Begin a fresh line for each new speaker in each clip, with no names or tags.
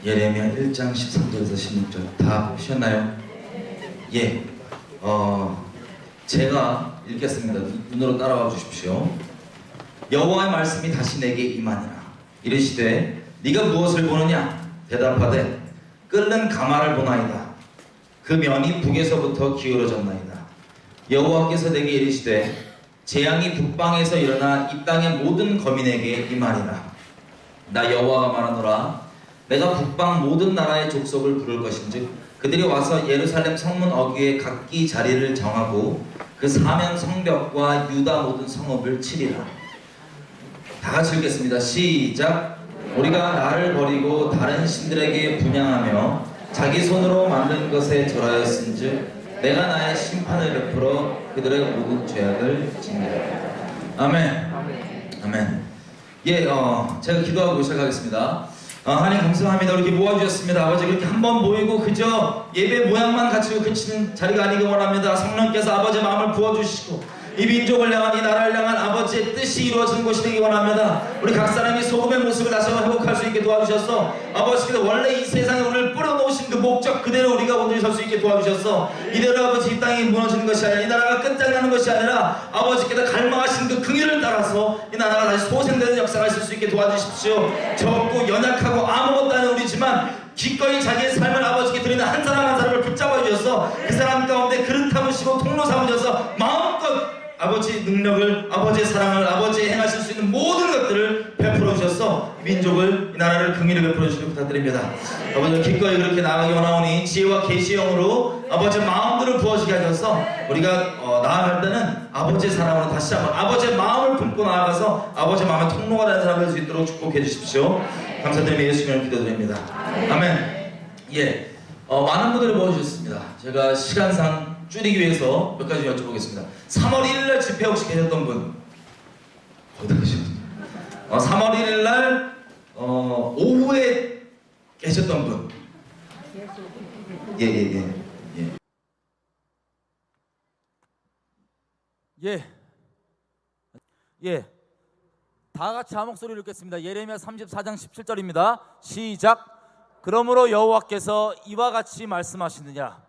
예레미야 1장 13절에서 16절 다 보셨나요? 예. 제가 읽겠습니다. 눈으로 따라와 주십시오. 여호와의 말씀이 다시 내게 임하니라. 이르시되 네가 무엇을 보느냐? 대답하되 끓는 가마를 보나이다. 그 면이 북에서부터 기울어졌나이다. 여호와께서 내게 이르시되 재앙이 북방에서 일어나 이 땅의 모든 거민에게 임하리라. 나 여호와가 말하노라. 내가 북방 모든 나라의 족속을 부를 것인즉 그들이 와서 예루살렘 성문 어귀에 각기 자리를 정하고 그 사면 성벽과 유다 모든 성읍을 치리라. 다 같이 읽겠습니다. 시작. 우리가 나를 버리고 다른 신들에게 분향하며 자기 손으로 만든 것에 절하였은즉 내가 나의 심판을 베풀어 그들의 모든 죄악을 징계하리라. 아멘. 아멘. 예, 제가 기도하고 시작하겠습니다. 하나님 감사합니다. 이렇게 모아주셨습니다. 아버지 그렇게 한번 모이고 그저 예배 모양만 갖추고 그치는 자리가 아니길 원합니다. 성령께서 아버지의 마음을 부어주시고 이 민족을 향한 이 나라를 향한 아버지의 뜻이 이루어지는 것이 되기 원합니다. 우리 각 사람이 소금의 모습을 다시 한번 회복할 수 있게 도와주셔서 아버지께서 원래 이 세상에 우리를 뿌려놓으신 그 목적 그대로 우리가 온전히 설 수 있게 도와주셔서 이대로 아버지 이 땅이 무너지는 것이 아니라 이 나라가 끝장나는 것이 아니라 아버지께서 갈망하신 그 긍휼을 따라서 이 나라가 다시 소생되는 역사가 있을 수 있게 도와주십시오. 적고 연약하고 아무것도 아닌 우리지만 기꺼이 자기의 삶을 아버지께 드리는 한 사람 한 사람을 붙잡아 주셔서 그 사람 가운데 그릇 삼으시고 통로 삼으셔서 마음껏 아버지 능력을, 아버지의 사랑을, 아버지의 행하실 수 있는 모든 것들을 베풀어 주셔서 민족을, 이 나라를 긍휼히 베풀어 주시길 부탁드립니다. 아버지 기꺼이 그렇게 나아가기 원하오니 지혜와 계시의 영으로 아버지의 마음들을 부어지게 하셔서 우리가 나아갈 때는 아버지의 사랑으로 다시 한번 아버지의 마음을 품고 나아가서 아버지의 마음의 통로가 되는 사람이 될 수 있도록 축복해 주십시오. 감사드리며 예수님을 기도드립니다. 아멘. 예, 많은 분들이 모여주셨습니다. 제가 시간상 줄이기 위해서 몇 가지 여쭤보겠습니다. 3월 1일날 집회 혹시 계셨던 분? 거의 다 계셨군요. 3월 1일날 오후에 계셨던 분?
예. 다 같이 한 목소리로 읽겠습니다. 예레미야 34장 17절입니다. 시작. 그러므로 여호와께서 이와 같이 말씀하시느냐?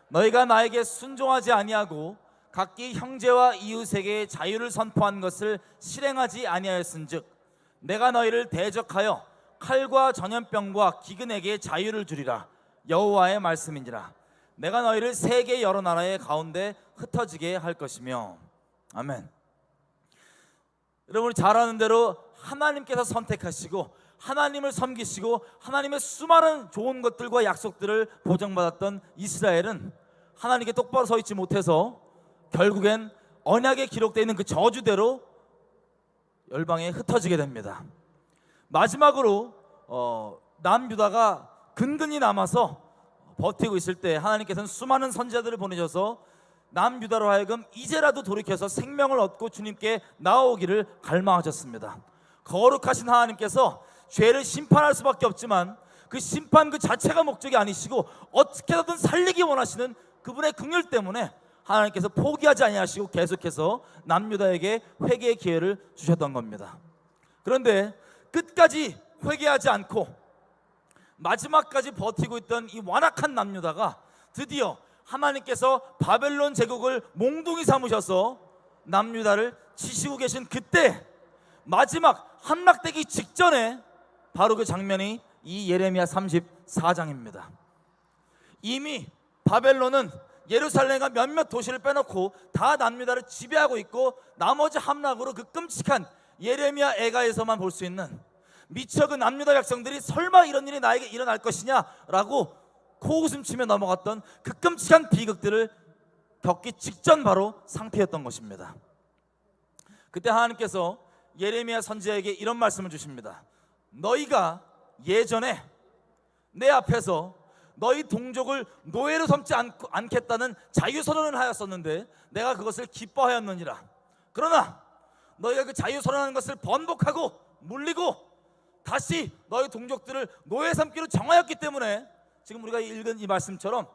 너희가 나에게 순종하지 아니하고 각기 형제와 이웃에게 자유를 선포한 것을 실행하지 아니하였은즉 내가 너희를 대적하여 칼과 전염병과 기근에게 자유를 주리라. 여호와의 말씀이니라. 내가 너희를 세계 여러 나라의 가운데 흩어지게 할 것이며. 아멘. 여러분이 잘 아는 대로 하나님께서 선택하시고 하나님을 섬기시고 하나님의 수많은 좋은 것들과 약속들을 보장받았던 이스라엘은 하나님께 똑바로 서 있지 못해서 결국엔 언약에 기록되어 있는 그 저주대로 열방에 흩어지게 됩니다. 마지막으로 남유다가 근근히 남아서 버티고 있을 때 하나님께서는 수많은 선지자들을 보내셔서 남유다로 하여금 이제라도 돌이켜서 생명을 얻고 주님께 나오기를 갈망하셨습니다. 거룩하신 하나님께서 죄를 심판할 수밖에 없지만 그 심판 그 자체가 목적이 아니시고 어떻게든 살리기 원하시는 그분의 긍휼 때문에 하나님께서 포기하지 아니하시고 계속해서 남유다에게 회개의 기회를 주셨던 겁니다. 그런데 끝까지 회개하지 않고 마지막까지 버티고 있던 이 완악한 남유다가 드디어 하나님께서 바벨론 제국을 몽둥이 삼으셔서 남유다를 치시고 계신 그때 마지막 함락되기 직전에 바로 그 장면이 이 예레미야 34장입니다. 이미 바벨론은 예루살렘과 몇몇 도시를 빼놓고 다 남유다를 지배하고 있고 나머지 함락으로 그 끔찍한 예레미야 애가에서만 볼 수 있는 미처 그 남유다 백성들이 설마 이런 일이 나에게 일어날 것이냐라고 코웃음치며 넘어갔던 그 끔찍한 비극들을 겪기 직전 바로 상태였던 것입니다. 그때 하나님께서 예레미야 선지자에게 이런 말씀을 주십니다. 너희가 예전에 내 앞에서 너희 동족을 노예로 삼지 않겠다는 자유선언을 하였었는데 내가 그것을 기뻐하였느니라. 그러나 너희가 그 자유선언하는 것을 번복하고 물리고 다시 너희 동족들을 노예 삼기로 정하였기 때문에 지금 우리가 읽은 이 말씀처럼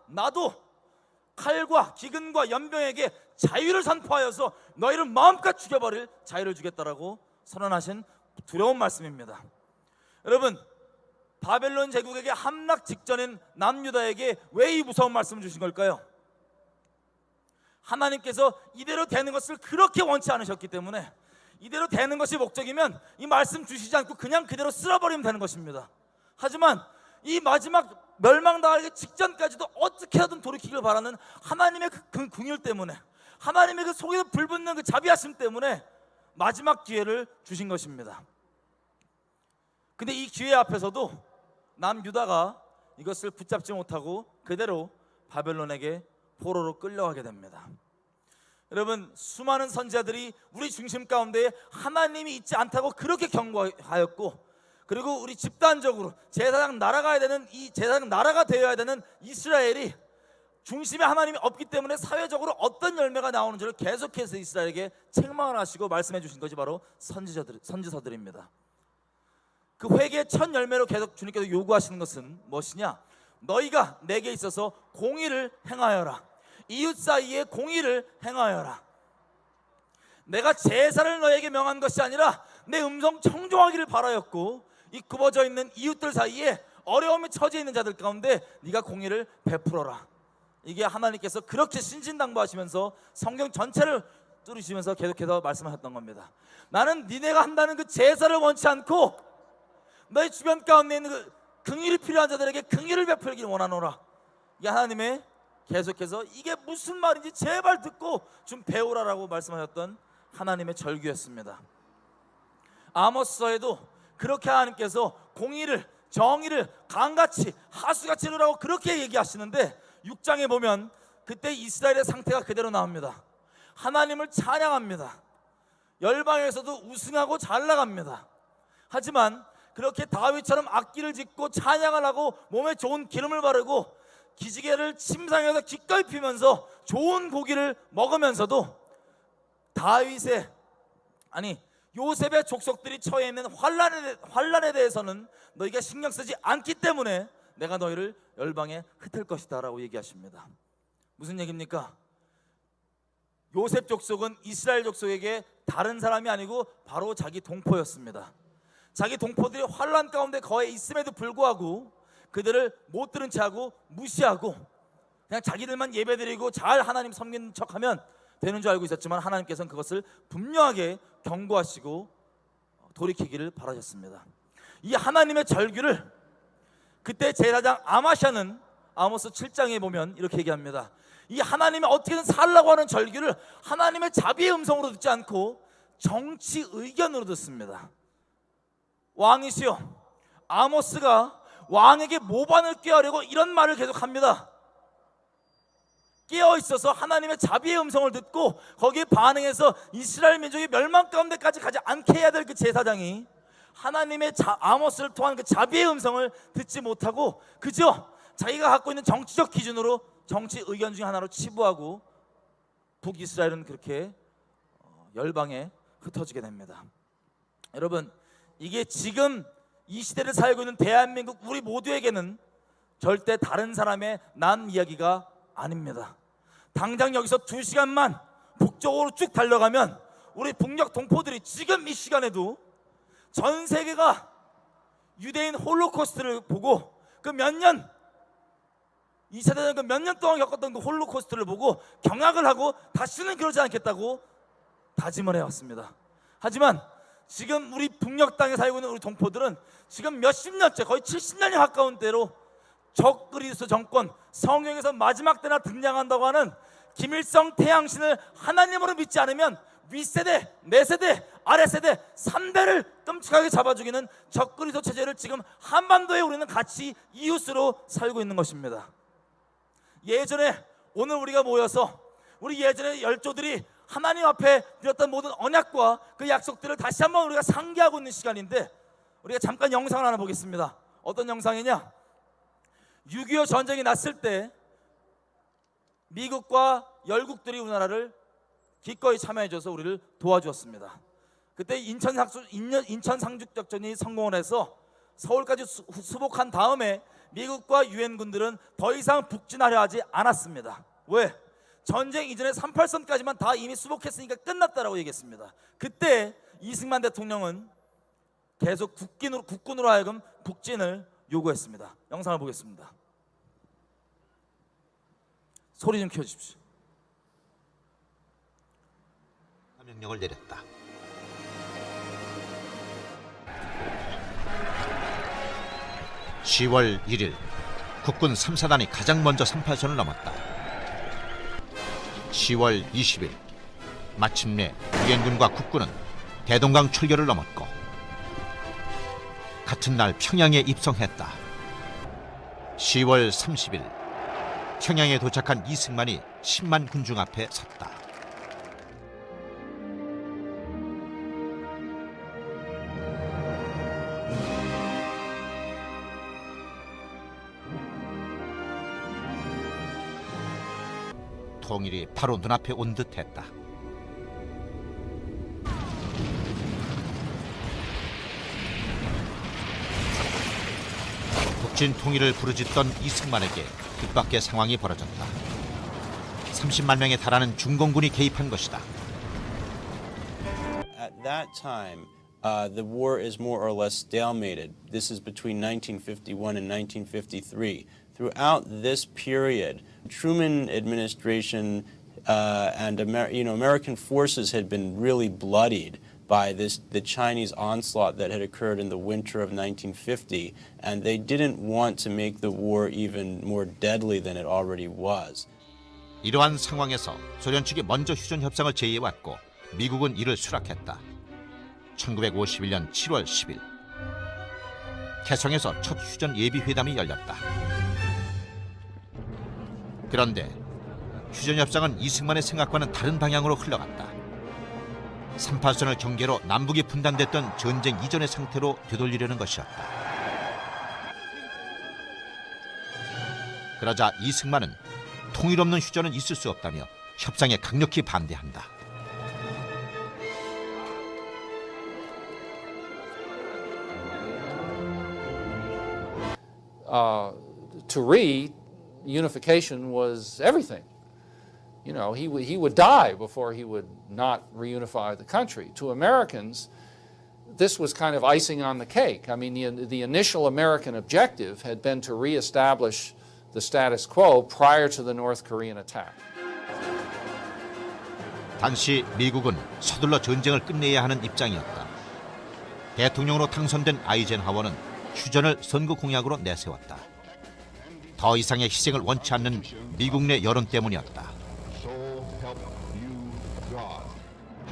나도 칼과 기근과 연병에게 자유를 선포하여서 너희를 마음껏 죽여버릴 자유를 주겠다라고 선언하신 두려운 말씀입니다. 여러분, 바벨론 제국에게 함락 직전인 남유다에게 왜 이 무서운 말씀을 주신 걸까요? 하나님께서 이대로 되는 것을 그렇게 원치 않으셨기 때문에, 이대로 되는 것이 목적이면 이 말씀 주시지 않고 그냥 그대로 쓸어버리면 되는 것입니다. 하지만 이 마지막 멸망당하기 직전까지도 어떻게 하든 돌이키길 바라는 하나님의 그 긍휼 때문에, 하나님의 그 속에서 불붙는 그 자비하심 때문에 마지막 기회를 주신 것입니다. 근데 이 기회 앞에서도 남유다가 이것을 붙잡지 못하고 그대로 바벨론에게 포로로 끌려가게 됩니다. 여러분, 수많은 선지자들이 우리 중심 가운데 하나님이 있지 않다고 그렇게 경고하였고, 그리고 우리 집단적으로 제사장 나라가 되는 이 제사장 나라가 되어야 되는 이스라엘이 중심에 하나님이 없기 때문에 사회적으로 어떤 열매가 나오는지를 계속해서 이스라엘에게 책망을 하시고 말씀해 주신 것이 바로 선지서들입니다. 그 회개의 첫 열매로 계속 주님께서 요구하시는 것은 무엇이냐? 너희가 내게 있어서 공의를 행하여라. 이웃 사이에 공의를 행하여라. 내가 제사를 너에게 명한 것이 아니라 내 음성 청종하기를 바라였고, 이 굽어져 있는 이웃들 사이에 어려움에 처해 있는 자들 가운데 네가 공의를 베풀어라. 이게 하나님께서 그렇게 신신당부하시면서 성경 전체를 뚫으시면서 계속해서 말씀하셨던 겁니다. 나는 니네가 한다는 그 제사를 원치 않고 너희 주변 가운데 있는 그 긍휼이 필요한 자들에게 긍휼을 베풀기를 원하노라. 이게 하나님의 계속해서 이게 무슨 말인지 제발 듣고 좀 배우라라고 말씀하셨던 하나님의 절규였습니다. 아모스서에도 그렇게 하나님께서 공의를, 정의를 강같이 하수같이 이루라고 그렇게 얘기하시는데, 6장에 보면 그때 이스라엘의 상태가 그대로 나옵니다. 하나님을 찬양합니다. 열방에서도 우승하고 잘 나갑니다. 하지만 그렇게 다윗처럼 악기를 짓고 찬양을 하고 몸에 좋은 기름을 바르고 기지개를 침상에서 기꺼이 피면서 좋은 고기를 먹으면서도 요셉의 족속들이 처해 있는 환란에 대해서는 너희가 신경 쓰지 않기 때문에 내가 너희를 열방에 흩을 것이다 라고 얘기하십니다. 무슨 얘기입니까? 요셉 족속은 이스라엘 족속에게 다른 사람이 아니고 바로 자기 동포였습니다. 자기 동포들이 환란 가운데 거해 있음에도 불구하고 그들을 못 들은 채하고 무시하고 그냥 자기들만 예배드리고 잘 하나님 섬기는 척하면 되는 줄 알고 있었지만, 하나님께서는 그것을 분명하게 경고하시고 돌이키기를 바라셨습니다. 이 하나님의 절규를 그때 제사장 아마샤는 아모스 7장에 보면 이렇게 얘기합니다. 이 하나님의 어떻게든 살라고 하는 절규를 하나님의 자비의 음성으로 듣지 않고 정치 의견으로 듣습니다. 왕이시여, 아모스가 왕에게 모반을 꾀하려고 이런 말을 계속합니다. 깨어 있어서 하나님의 자비의 음성을 듣고 거기에 반응해서 이스라엘 민족이 멸망 가운데까지 가지 않게 해야 될 그 제사장이 하나님의 아모스를 통한 그 자비의 음성을 듣지 못하고 그저 자기가 갖고 있는 정치적 기준으로 정치 의견 중 하나로 치부하고 북이스라엘은 그렇게 열방에 흩어지게 됩니다. 여러분, 이게 지금 이 시대를 살고 있는 대한민국 우리 모두에게는 절대 다른 사람의 난 이야기가 아닙니다. 당장 여기서 2시간만 북쪽으로 쭉 달려가면 우리 북녘 동포들이 지금 이 시간에도 전 세계가 유대인 홀로코스트를 보고 그 몇 년, 2차 대전 그 몇 년 동안 겪었던 그 홀로코스트를 보고 경악을 하고 다시는 그러지 않겠다고 다짐을 해왔습니다. 하지만 지금 우리 북녘 땅에 살고 있는 우리 동포들은 지금 몇십 년째, 거의 70년이 가까운 때로 적그리스도 정권, 성경에서 마지막 때나 등장한다고 하는 김일성 태양신을 하나님으로 믿지 않으면 윗세대, 내세대, 아래세대 3대를 끔찍하게 잡아 죽이는 적그리스도 체제를 지금 한반도에 우리는 같이 이웃으로 살고 있는 것입니다. 예전에 오늘 우리가 모여서 우리 예전에 열조들이 하나님 앞에 드렸던 모든 언약과 그 약속들을 다시 한번 우리가 상기하고 있는 시간인데, 우리가 잠깐 영상을 하나 보겠습니다. 어떤 영상이냐? 6.25 전쟁이 났을 때 미국과 열국들이 우리나라를 기꺼이 참여해줘서 우리를 도와주었습니다. 그때 인천 상륙작전이 성공을 해서 서울까지 수복한 다음에 미국과 유엔군들은 더 이상 북진하려 하지 않았습니다. 왜? 전쟁 이전에 38선까지만 다 이미 수복했으니까 끝났다라고 얘기했습니다. 그때 이승만 대통령은 계속 국군으로 하여금 북진을 요구했습니다. 영상을 보겠습니다. 소리 좀 켜주십시오.
명령을 내렸다. (10월 1일) 국군 3사단이 가장 먼저 38선을 넘었다. (10월 20일) 마침내 유엔군과 국군은 대동강 출교를 넘었고 같은 날 평양에 입성했다. (10월 30일) 평양에 도착한 이승만이 10만 군중 앞에 섰다. 통일이 바로 눈앞에 온 듯했다. 북진 통일을 부르짖던 이승만에게 뜻밖의 상황이 벌어졌다. 30만 명에 달하는 중공군이 개입한 것이다.
At that time, the war is more or less stalemated. This is between 1951 and 1953. Throughout this period, Truman administration and American forces had been really bloodied by the Chinese onslaught that had occurred in the winter of 1950, and they didn't want to make the war even more deadly than it already was.
이러한 상황에서 소련 측이 먼저 휴전 협상을 제의해왔고 미국은 이를 수락했다. 1951년 7월 10일 개성에서 첫 휴전 예비회담이 열렸다. 그런데 휴전 협상은 이승만의 생각과는 다른 방향으로 흘러갔다. 38선을 경계로 남북이 분단됐던 전쟁 이전의 상태로 되돌리려는 것이었다. 그러자 이승만은 통일 없는 휴전은 있을 수 없다며 협상에 강력히 반대한다.
To Reed, unification was everything. You know, he would die before he would not reunify the country. To Americans, this was kind of icing on the cake. I mean, the initial American objective had been to reestablish the status quo prior to the North Korean attack.
당시 미국은 서둘러 전쟁을 끝내야 하는 입장이었다. 대통령으로 당선된 아이젠하워는 휴전을 선거 공약으로 내세웠다. 더 이상의 희생을 원치 않는 미국 내 여론 때문이었다.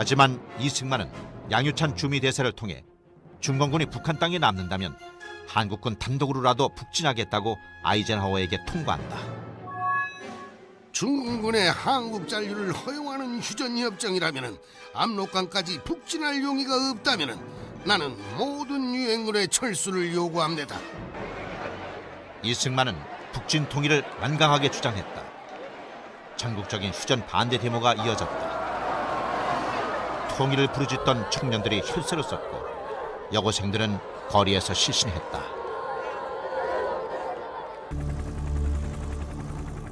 하지만 이승만은 양유찬 주미 대사를 통해 중공군이 북한 땅에 남는다면 한국군 단독으로라도 북진하겠다고 아이젠하워에게 통보한다.
중공군의 한국 잔류를 허용하는 휴전협정이라면 압록강까지 북진할 용의가 없다면 나는 모든 유엔군의 철수를 요구합니다.
이승만은 북진 통일을 완강하게 주장했다. 전국적인 휴전 반대 데모가 이어졌다. 통일을 부르짖던 청년들이 혈세를 썼고 여고생들은 거리에서 실신했다.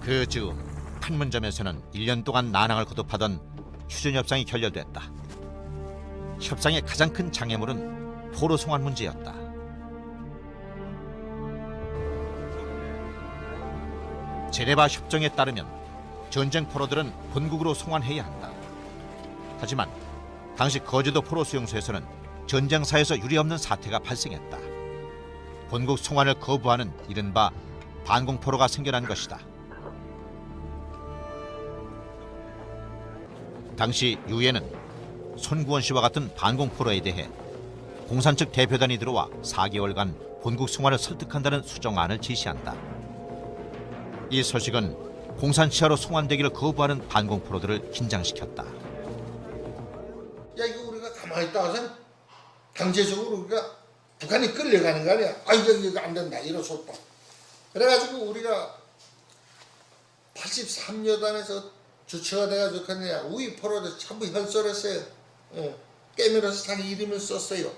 그 즈음 판문점에서는 1년 동안 난항을 거듭하던 휴전협상이 결렬됐다. 협상의 가장 큰 장애물은 포로 송환 문제였다. 제네바 협정에 따르면 전쟁 포로들은 본국으로 송환해야 한다. 하지만 당시 거제도 포로 수용소에서는 전쟁사에서 유례없는 사태가 발생했다. 본국 송환을 거부하는 이른바 반공포로가 생겨난 것이다. 당시 유엔은 손구원 씨와 같은 반공포로에 대해 공산 측 대표단이 들어와 4개월간 본국 송환을 설득한다는 수정안을 지시한다. 이 소식은 공산 치하로 송환되기를 거부하는 반공포로들을 긴장시켰다.
야, 이거 우리가 가만히 있다가서 강제적으로 우리가 북한이 끌려가는 거 아니야? 아, 이거 안 된다, 이러셨다. 그래가지고 우리가 83여단에서 주체가 돼가지고 그냥 우리 포로들 전부 혈설했어요. 깨밀어서 자기 이름을 썼어요.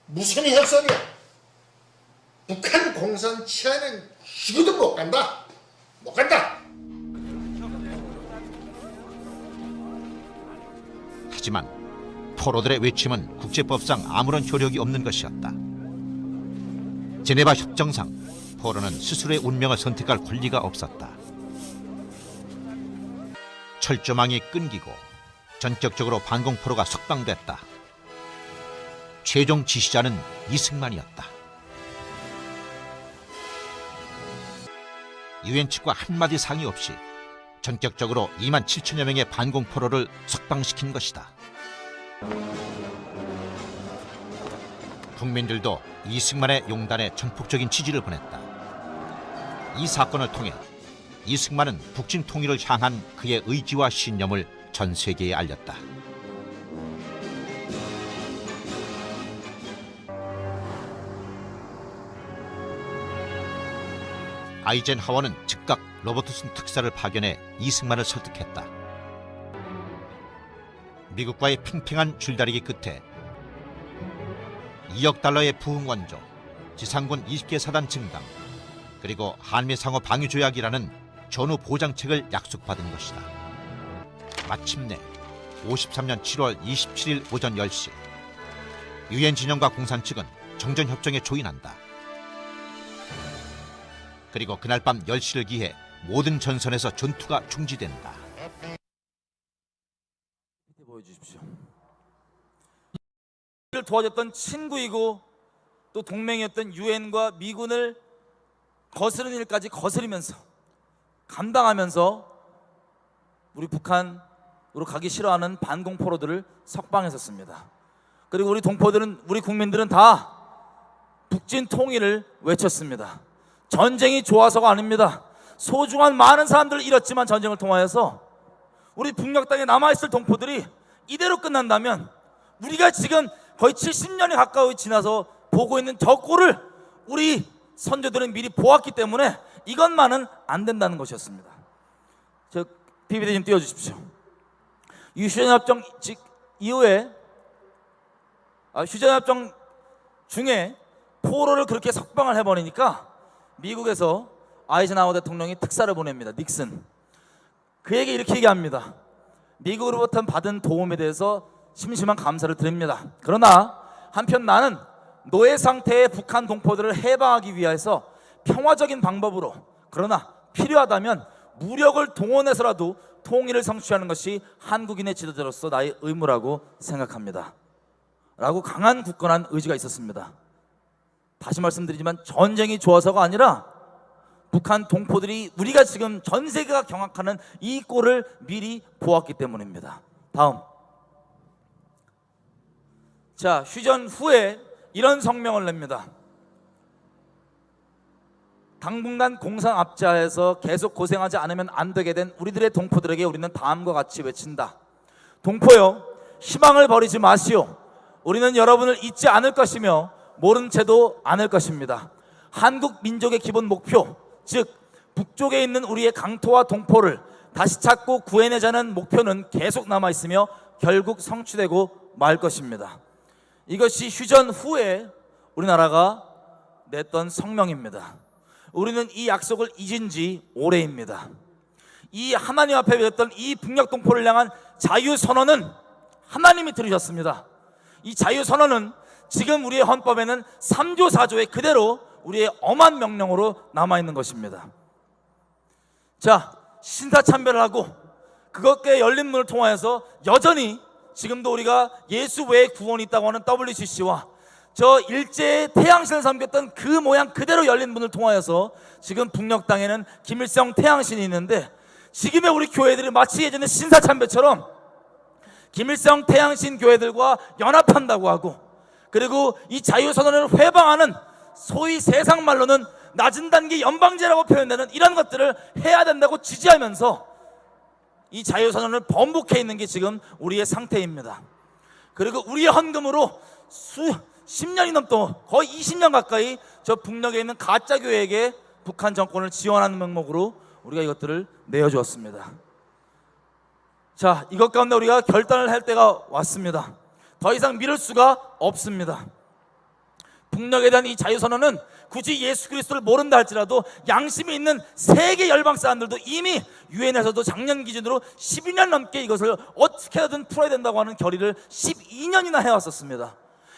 무슨 혈설이야? 북한 공산 치하는 죽어도 못 간다. 못 간다.
하지만 포로들의 외침은 국제법상 아무런 효력이 없는 것이었다. 제네바 협정상 포로는 스스로의 운명을 선택할 권리가 없었다. 철조망이 끊기고 전격적으로 반공포로가 석방됐다. 최종 지시자는 이승만이었다. 유엔 측과 한마디 상의 없이 전격적으로 2만 7천여 명의 반공포로를 석방시킨 것이다. 국민들도 이승만의 용단에 전폭적인 지지를 보냈다. 이 사건을 통해 이승만은 북진 통일을 향한 그의 의지와 신념을 전 세계에 알렸다. 아이젠하워는 즉각 로버트슨 특사를 파견해 이승만을 설득했다. 미국과의 팽팽한 줄다리기 끝에 2억 달러의 부흥 원조, 지상군 20개 사단 증강, 그리고 한미상호 방위조약이라는 전후 보장책을 약속받은 것이다. 마침내 53년 7월 27일 오전 10시 유엔 진영과 공산 측은 정전협정에 조인한다. 그리고 그날 밤 10시를 기해 모든 전선에서 전투가 중지된다.
보여주십시오. 를 도와줬던 친구이고 또 동맹이었던 유엔과 미군을 거스르는 일까지 거스르면서 감당하면서 우리 북한으로 가기 싫어하는 반공포로들을 석방했었습니다. 그리고 우리 동포들은, 우리 국민들은 다 북진 통일을 외쳤습니다. 전쟁이 좋아서가 아닙니다. 소중한 많은 사람들을 잃었지만 전쟁을 통하여서 우리 북녘 땅에 남아있을 동포들이 이대로 끝난다면 우리가 지금 거의 70년이 가까이 지나서 보고 있는 저 꼴을 우리 선조들은 미리 보았기 때문에 이것만은 안 된다는 것이었습니다. 저 PPT 좀 띄워주십시오. 이 휴전협정 이후에 휴전협정 중에 포로를 그렇게 석방을 해버리니까 미국에서 아이젠하워 대통령이 특사를 보냅니다. 닉슨. 그에게 이렇게 얘기합니다. 미국으로부터 받은 도움에 대해서 심심한 감사를 드립니다. 그러나 한편 나는 노예 상태의 북한 동포들을 해방하기 위해서 평화적인 방법으로, 그러나 필요하다면 무력을 동원해서라도 통일을 성취하는 것이 한국인의 지도자로서 나의 의무라고 생각합니다. 라고 강한 굳건한 의지가 있었습니다. 다시 말씀드리지만 전쟁이 좋아서가 아니라 북한 동포들이 우리가 지금 전 세계가 경악하는 이 꼴을 미리 보았기 때문입니다. 다음. 자, 휴전 후에 이런 성명을 냅니다. 당분간 공산압자에서 계속 고생하지 않으면 안 되게 된 우리들의 동포들에게 우리는 다음과 같이 외친다. 동포여, 희망을 버리지 마시오. 우리는 여러분을 잊지 않을 것이며 모른 채도 않을 것입니다. 한국 민족의 기본 목표, 즉 북쪽에 있는 우리의 강토와 동포를 다시 찾고 구해내자는 목표는 계속 남아있으며 결국 성취되고 말 것입니다. 이것이 휴전 후에 우리나라가 냈던 성명입니다. 우리는 이 약속을 잊은 지 오래입니다. 이 하나님 앞에 맺었던 이 북녘 동포를 향한 자유선언은 하나님이 들으셨습니다. 이 자유선언은 지금 우리의 헌법에는 3조 4조에 그대로 우리의 엄한 명령으로 남아있는 것입니다. 자, 신사참배를 하고 그것께 열린 문을 통하여서 여전히 지금도 우리가 예수 외에 구원이 있다고 하는 WCC와 저 일제의 태양신을 섬겼던 그 모양 그대로 열린 문을 통하여서 지금 북녘 땅에는 김일성 태양신이 있는데, 지금의 우리 교회들이 마치 예전에 신사참배처럼 김일성 태양신 교회들과 연합한다고 하고, 그리고 이 자유선언을 회방하는 소위 세상 말로는 낮은 단계 연방제라고 표현되는 이런 것들을 해야 된다고 지지하면서 이 자유선언을 번복해 있는 게 지금 우리의 상태입니다. 그리고 우리의 헌금으로 10년이 넘도록 거의 20년 가까이 저 북녘에 있는 가짜 교회에게 북한 정권을 지원하는 명목으로 우리가 이것들을 내어주었습니다. 자, 이것 가운데 우리가 결단을 할 때가 왔습니다. 더 이상 미룰 수가 없습니다. 북녘에 대한 이 자유선언은 굳이 예수 그리스도를 모른다 할지라도 양심이 있는 세계 열방 사람들도 이미 유엔에서도 작년 기준으로 12년 넘게 이것을 어떻게든 풀어야 된다고 하는 결의를 12년이나 해왔었습니다.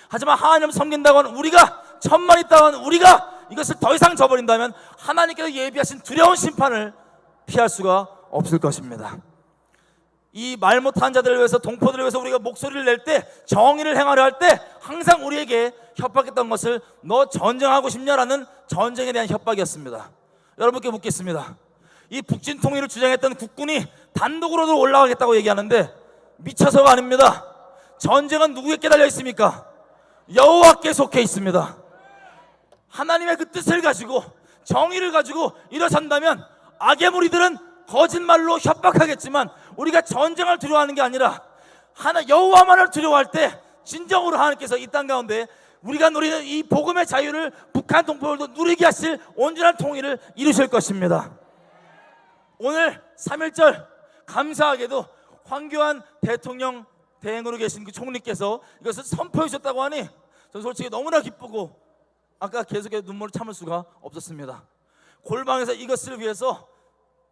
하지만 하나님 섬긴다고 하는 우리가, 천만 있다고 하는 우리가 이것을 더 이상 저버린다면 하나님께서 예비하신 두려운 심판을 피할 수가 없을 것입니다. 이 말 못한 자들을 위해서, 동포들을 위해서 우리가 목소리를 낼 때, 정의를 행하려 할 때 항상 우리에게 협박했던 것을 너 전쟁하고 싶냐라는 전쟁에 대한 협박이었습니다. 여러분께 묻겠습니다. 이 북진 통일을 주장했던 국군이 단독으로도 올라가겠다고 얘기하는데 미쳐서가 아닙니다. 전쟁은 누구에게 달려 있습니까? 여호와께 속해 있습니다. 하나님의 그 뜻을 가지고, 정의를 가지고 일어선다면 악의 무리들은 거짓말로 협박하겠지만 우리가 전쟁을 두려워하는 게 아니라 여호와만을 두려워할 때 진정으로 하나님께서 이 땅 가운데 우리가 누리는 이 복음의 자유를 북한 동포들도 누리게 하실 온전한 통일을 이루실 것입니다. 오늘 3.1절 감사하게도 황교안 대통령 대행으로 계신 그 총리께서 이것을 선포해 주셨다고 하니 저는 솔직히 너무나 기쁘고 아까 계속해서 눈물을 참을 수가 없었습니다. 골방에서 이것을 위해서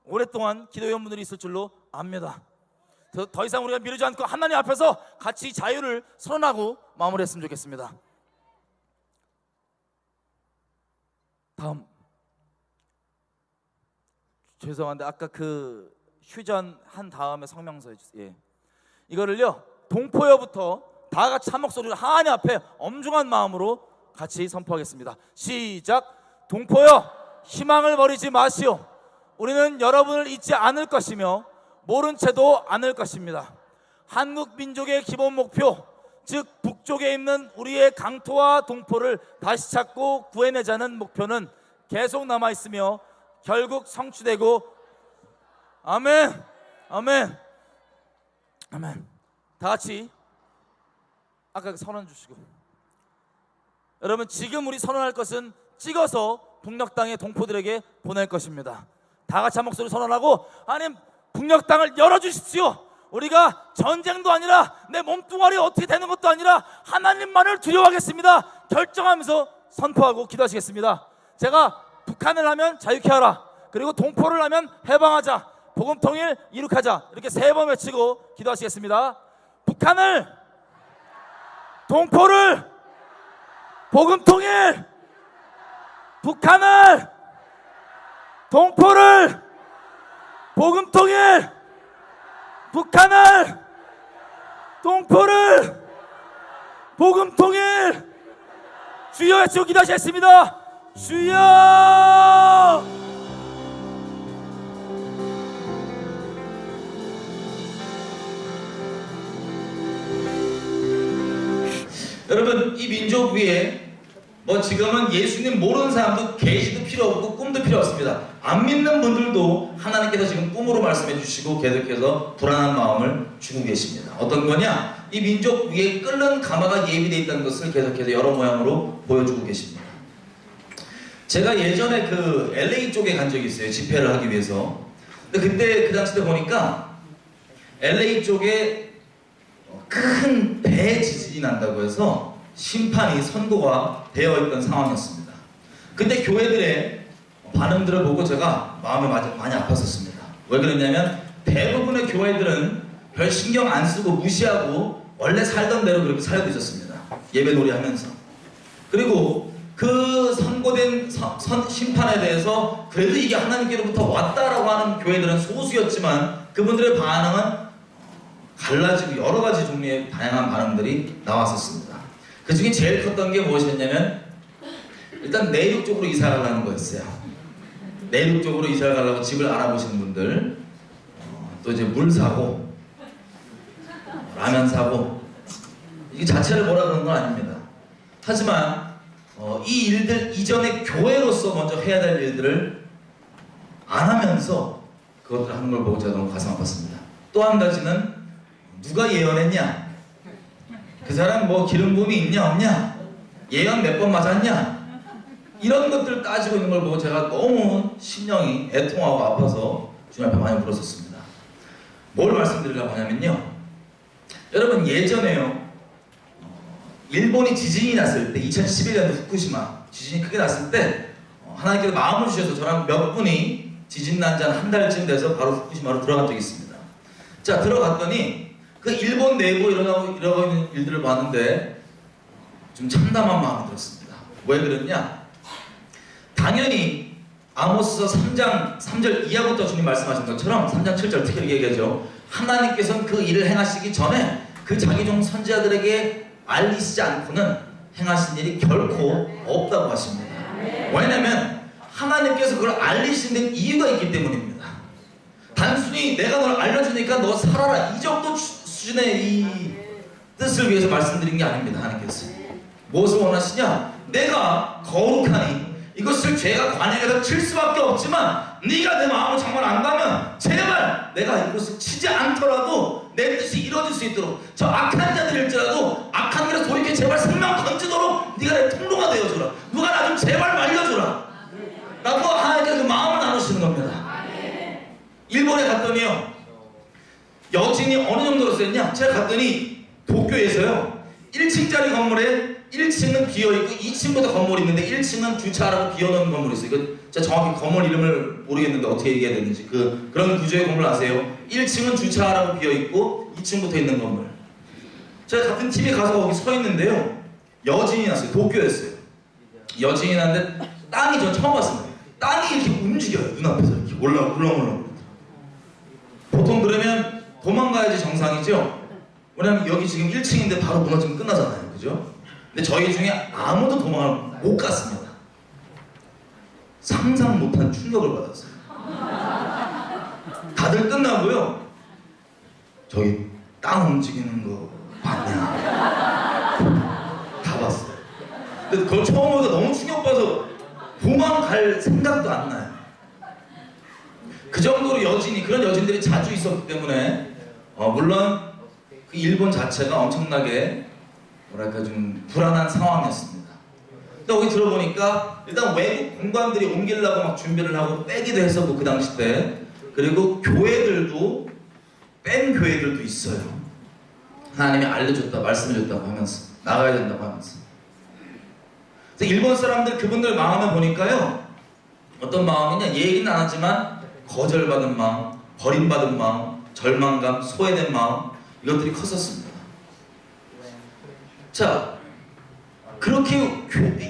오랫동안 기도위원분들이 있을 줄로 압니다. 더 이상 우리가 미루지 않고 하나님 앞에서 같이 자유를 선언하고 마무리했으면 좋겠습니다. 다음, 죄송한데 아까 그 휴전한 다음에 성명서 해주세요. 예. 이거를요 동포여부터 다 같이 한 목소리로 하나님 앞에 엄중한 마음으로 같이 선포하겠습니다. 시작. 동포여, 희망을 버리지 마시오. 우리는 여러분을 잊지 않을 것이며 모른 채도 않을 것입니다. 한국 민족의 기본 목표, 즉 북쪽에 있는 우리의 강토와 동포를 다시 찾고 구해내자는 목표는 계속 남아있으며 결국 성취되고, 아멘, 아멘, 아멘. 다 같이 아까 선언 주시고, 여러분 지금 우리 선언할 것은 찍어서 북녘 땅의 동포들에게 보낼 것입니다. 다 같이 한 목소리 선언하고, 하나님 북녘 땅을 열어주십시오. 우리가 전쟁도 아니라 내 몸뚱아리 어떻게 되는 것도 아니라 하나님만을 두려워하겠습니다. 결정하면서 선포하고 기도하시겠습니다. 제가 북한을 하면 자유케 하라, 그리고 동포를 하면 해방하자, 복음통일 이룩하자, 이렇게 3번 외치고 기도하시겠습니다. 북한을, 동포를, 복음통일, 북한을, 동포를, 복음통일, 북한을, 동포를, 복음통일. 주여 외치고 기도하시겠습니다. 주여.
여러분, 이 민족 위에 뭐 지금은 예수님 모르는 사람도 계시도 필요 없고 꿈도 필요 없습니다. 안 믿는 분들도 하나님께서 지금 꿈으로 말씀해 주시고 계속해서 불안한 마음을 주고 계십니다. 어떤 거냐? 이 민족 위에 끓는 가마가 예비되어 있다는 것을 계속해서 여러 모양으로 보여주고 계십니다. 제가 예전에 그 LA 쪽에 간 적이 있어요. 집회를 하기 위해서. 근데 그때 그 당시 때 보니까 LA 쪽에 큰 대지진이 난다고 해서 심판이 선고가 되어 있던 상황이었습니다. 그때 교회들의 반응들을 보고 제가 마음이 많이 아팠었습니다. 왜 그랬냐면 대부분의 교회들은 별 신경 안 쓰고 무시하고 원래 살던 대로 그렇게 살고 있었습니다. 예배놀이 하면서. 그리고 그 선고된 심판에 대해서 그래도 이게 하나님께로부터 왔다라고 하는 교회들은 소수였지만 그분들의 반응은 갈라지고 여러 가지 종류의 다양한 반응들이 나왔었습니다. 그 중에 제일 컸던 게 무엇이었냐면 일단 내륙 쪽으로 이사를 가는 거였어요. 내륙 쪽으로 이사를 가려고 집을 알아보시는 분들, 또 이제 물 사고 라면 사고, 이게 자체를 뭐라 그러는 건 아닙니다. 하지만 이 일들 이전에 교회로서 먼저 해야 될 일들을 안 하면서 그것들을 하는 걸 보고 제가 너무 가슴 아팠습니다. 또 한 가지는 누가 예언했냐? 그 사람 뭐 기름 부음이 있냐 없냐? 예언 몇 번 맞았냐? 이런 것들 따지고 있는 걸 보고 제가 너무 심령이 애통하고 아파서 주님 앞에 많이 울었었습니다. 뭘 말씀드리려고 하냐면요, 여러분 예전에요, 일본이 지진이 났을 때 2011년도 후쿠시마 지진이 크게 났을 때 하나님께서 마음을 주셔서 저랑 몇 분이 지진 난 지 한 달쯤 돼서 바로 후쿠시마로 들어간 적이 있습니다. 자, 들어갔더니 그 일본 내부에 일어나고 있는 일들을 봤는데 좀 참담한 마음이 들었습니다. 왜 그랬냐? 당연히 아모스서 3장 3절 이하부터 주님 말씀하신 것처럼 3장 7절 특히 이렇게 얘기하죠. 하나님께서는 그 일을 행하시기 전에 그 자기 종 선지자들에게 알리시지 않고는 행하신 일이 결코 없다고 하십니다. 왜냐하면 하나님께서 그걸 알리시는 이유가 있기 때문입니다. 단순히 내가 널 알려주니까 너 살아라 이 정도 수준의 이 뜻을 위해서 말씀드린 게 아닙니다. 하나님께서 무엇을 원하시냐? 내가 거룩하니 이것을 죄가 관행해서 칠 수밖에 없지만 네가 내 마음을 정말 안다면 제발 내가 이것을 치지 않더라도 내 뜻이 이루어질 수 있도록 저 악한 자들일지라도 악한 길에서 돌이켜 제발 생명 건지도록 네가 내 통로가 되어주라. 누가 나 좀 제발 말려주라. 라고 하나님께서 그 마음을 나누시는 겁니다. 일본에 갔더니요 여진이 어느 정도로 셌냐? 제가 갔더니 도쿄에서요 1층짜리 건물에 1층은 비어있고 2층부터 건물이 있는데 1층은 주차하라고 비워놓은 건물이 있어요. 제가 정확히 건물 이름을 모르겠는데 어떻게 얘기해야 되는지 그런 구조의 건물 아세요? 1층은 주차하라고 비어있고 2층부터 있는 건물. 제가 같은 팀에 가서 거기 서 있는데요 여진이 났어요. 도쿄였어요. 여진이 났는데 땅이 전 처음 봤습니다. 땅이 이렇게 움직여요. 눈앞에서 이렇게 올라올라. 보통 그러면 도망가야지 정상이죠. 왜냐면 여기 지금 1층인데 바로 무너지면 끝나잖아요. 그죠? 근데 저희 중에 아무도 도망을 못 갔습니다. 상상 못한 충격을 받았어요. 다들 끝나고요. 저기 땅 움직이는 거 봤냐? 다 봤어요. 근데 그걸 처음 보니까 너무 충격받아서 도망갈 생각도 안 나요. 그 정도로 그런 여진들이 자주 있었기 때문에 물론 그 일본 자체가 엄청나게 뭐랄까 좀 불안한 상황이었습니다. 근데 거기 들어보니까 일단 외국 공관들이 옮기려고 막 준비를 하고 빼기도 했었고 그 당시 때 그리고 교회들도 뺀 교회들도 있어요. 하나님이 알려줬다 말씀해줬다고 하면서 나가야 된다고 하면서 그래서 일본 사람들 그분들 마음을 보니까요 어떤 마음이냐 얘기는 안 하지만 거절받은 마음, 버림받은 마음, 절망감, 소외된 마음 이것들이 컸었습니다. 자, 그렇게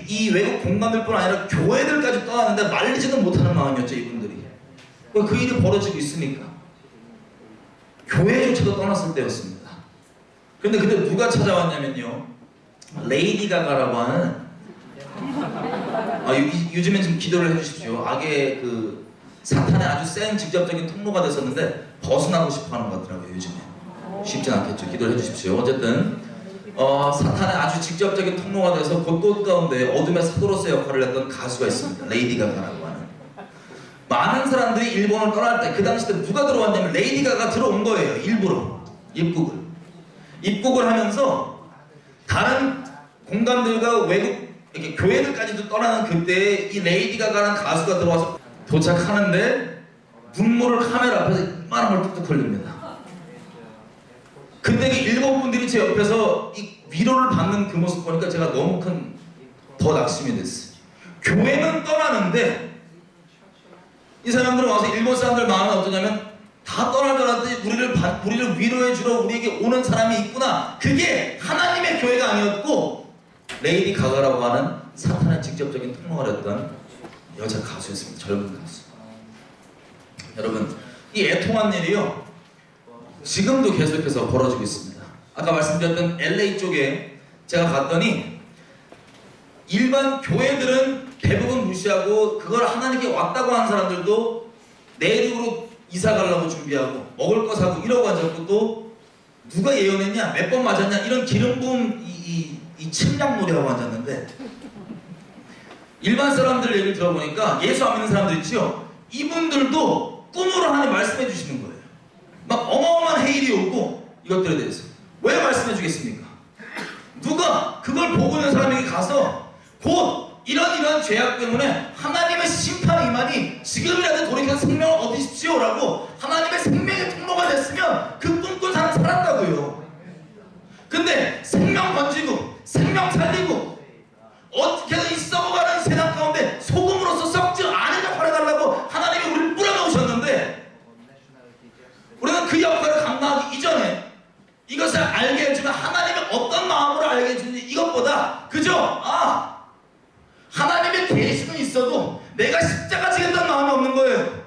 이 외국 공간들뿐 아니라 교회들까지 떠나는데 말리지도 못하는 마음이었죠 이분들이. 그 일이 벌어지고 있으니까 교회조차도 떠났을 때였습니다. 그런데 그때 누가 찾아왔냐면요 레이디 가가라고 하는 요즘엔 좀 기도를 해주십시오. 악의 그 사탄의 아주 센 직접적인 통로가 됐었는데 벗어나고 싶어하는 것 같더라고요. 요즘에 쉽진 않겠죠. 기도를 해주십시오. 어쨌든 사탄의 아주 직접적인 통로가 돼서 곳곳 가운데 어둠의 사도로서의 역할을 했던 가수가 있습니다. 레이디 가가라고 하는. 많은 사람들이 일본을 떠날 때 그 당시 때 누가 들어왔냐면 레이디 가가 들어온 거예요. 일부러 입국을 하면서 다른 공간들과 외국 이렇게 교회들까지도 떠나는 그때 이 레이디 가가라는 가수가 들어와서 도착하는데 눈물을 카메라 앞에서 이만한 걸 뚝뚝 흘립니다. 근데 그 일본 분들이 제 옆에서 이 위로를 받는 그 모습 보니까 제가 너무 더 낙심이 됐어요. 교회는 떠나는데 이 사람들은 와서 일본 사람들 마음은 어떠냐면 다 떠날 줄 알았더니 우리를 위로해주러 우리에게 오는 사람이 있구나. 그게 하나님의 교회가 아니었고 레이디 가가라고 하는 사탄의 직접적인 통로가 됐던 여자 가수였습니다. 젊은 가수. 여러분 이 애통한 일이요 지금도 계속해서 벌어지고 있습니다. 아까 말씀드렸던 LA 쪽에 제가 갔더니 일반 교회들은 대부분 무시하고 그걸 하나님께 왔다고 하는 사람들도 내륙으로 이사 가려고 준비하고 먹을 거 사고 이러고 앉았고 또 누가 예언했냐 몇 번 맞았냐 이런 기름 부음 이 침략놀이하고 앉았는데 일반 사람들 얘기를 들어보니까 예수 안 믿는 사람들 있죠. 이분들도 꿈으로 하나님 말씀해 주시는 거예요. 막 어마어마한 해일이 오고 이것들에 대해서 왜 말씀해 주겠습니까? 누가 그걸 보고 있는 사람에게 가서 곧 이런 죄악 때문에 하나님의 심판이 임하니 지금이라도 돌이켜서 생명을 얻으십시오 라고 하나님의 생명의 통로가 됐으면 그 꿈꾼 사람 살았다고요. 근데 생명 건지고 생명 살리고 어떻게든 이 썩어가는 세상 가운데 소금으로서 썩지 않은 역할을 해달라고 하나님이 우리를 뿌려놓으셨는데 우리는 그 역할을 감당하기 이전에 이것을 알게 해주면 하나님의 어떤 마음으로 알게 해주는지 이것보다 그저 하나님의 계시 예수는 있어도 내가 십자가 지겠다는 마음이 없는 거예요.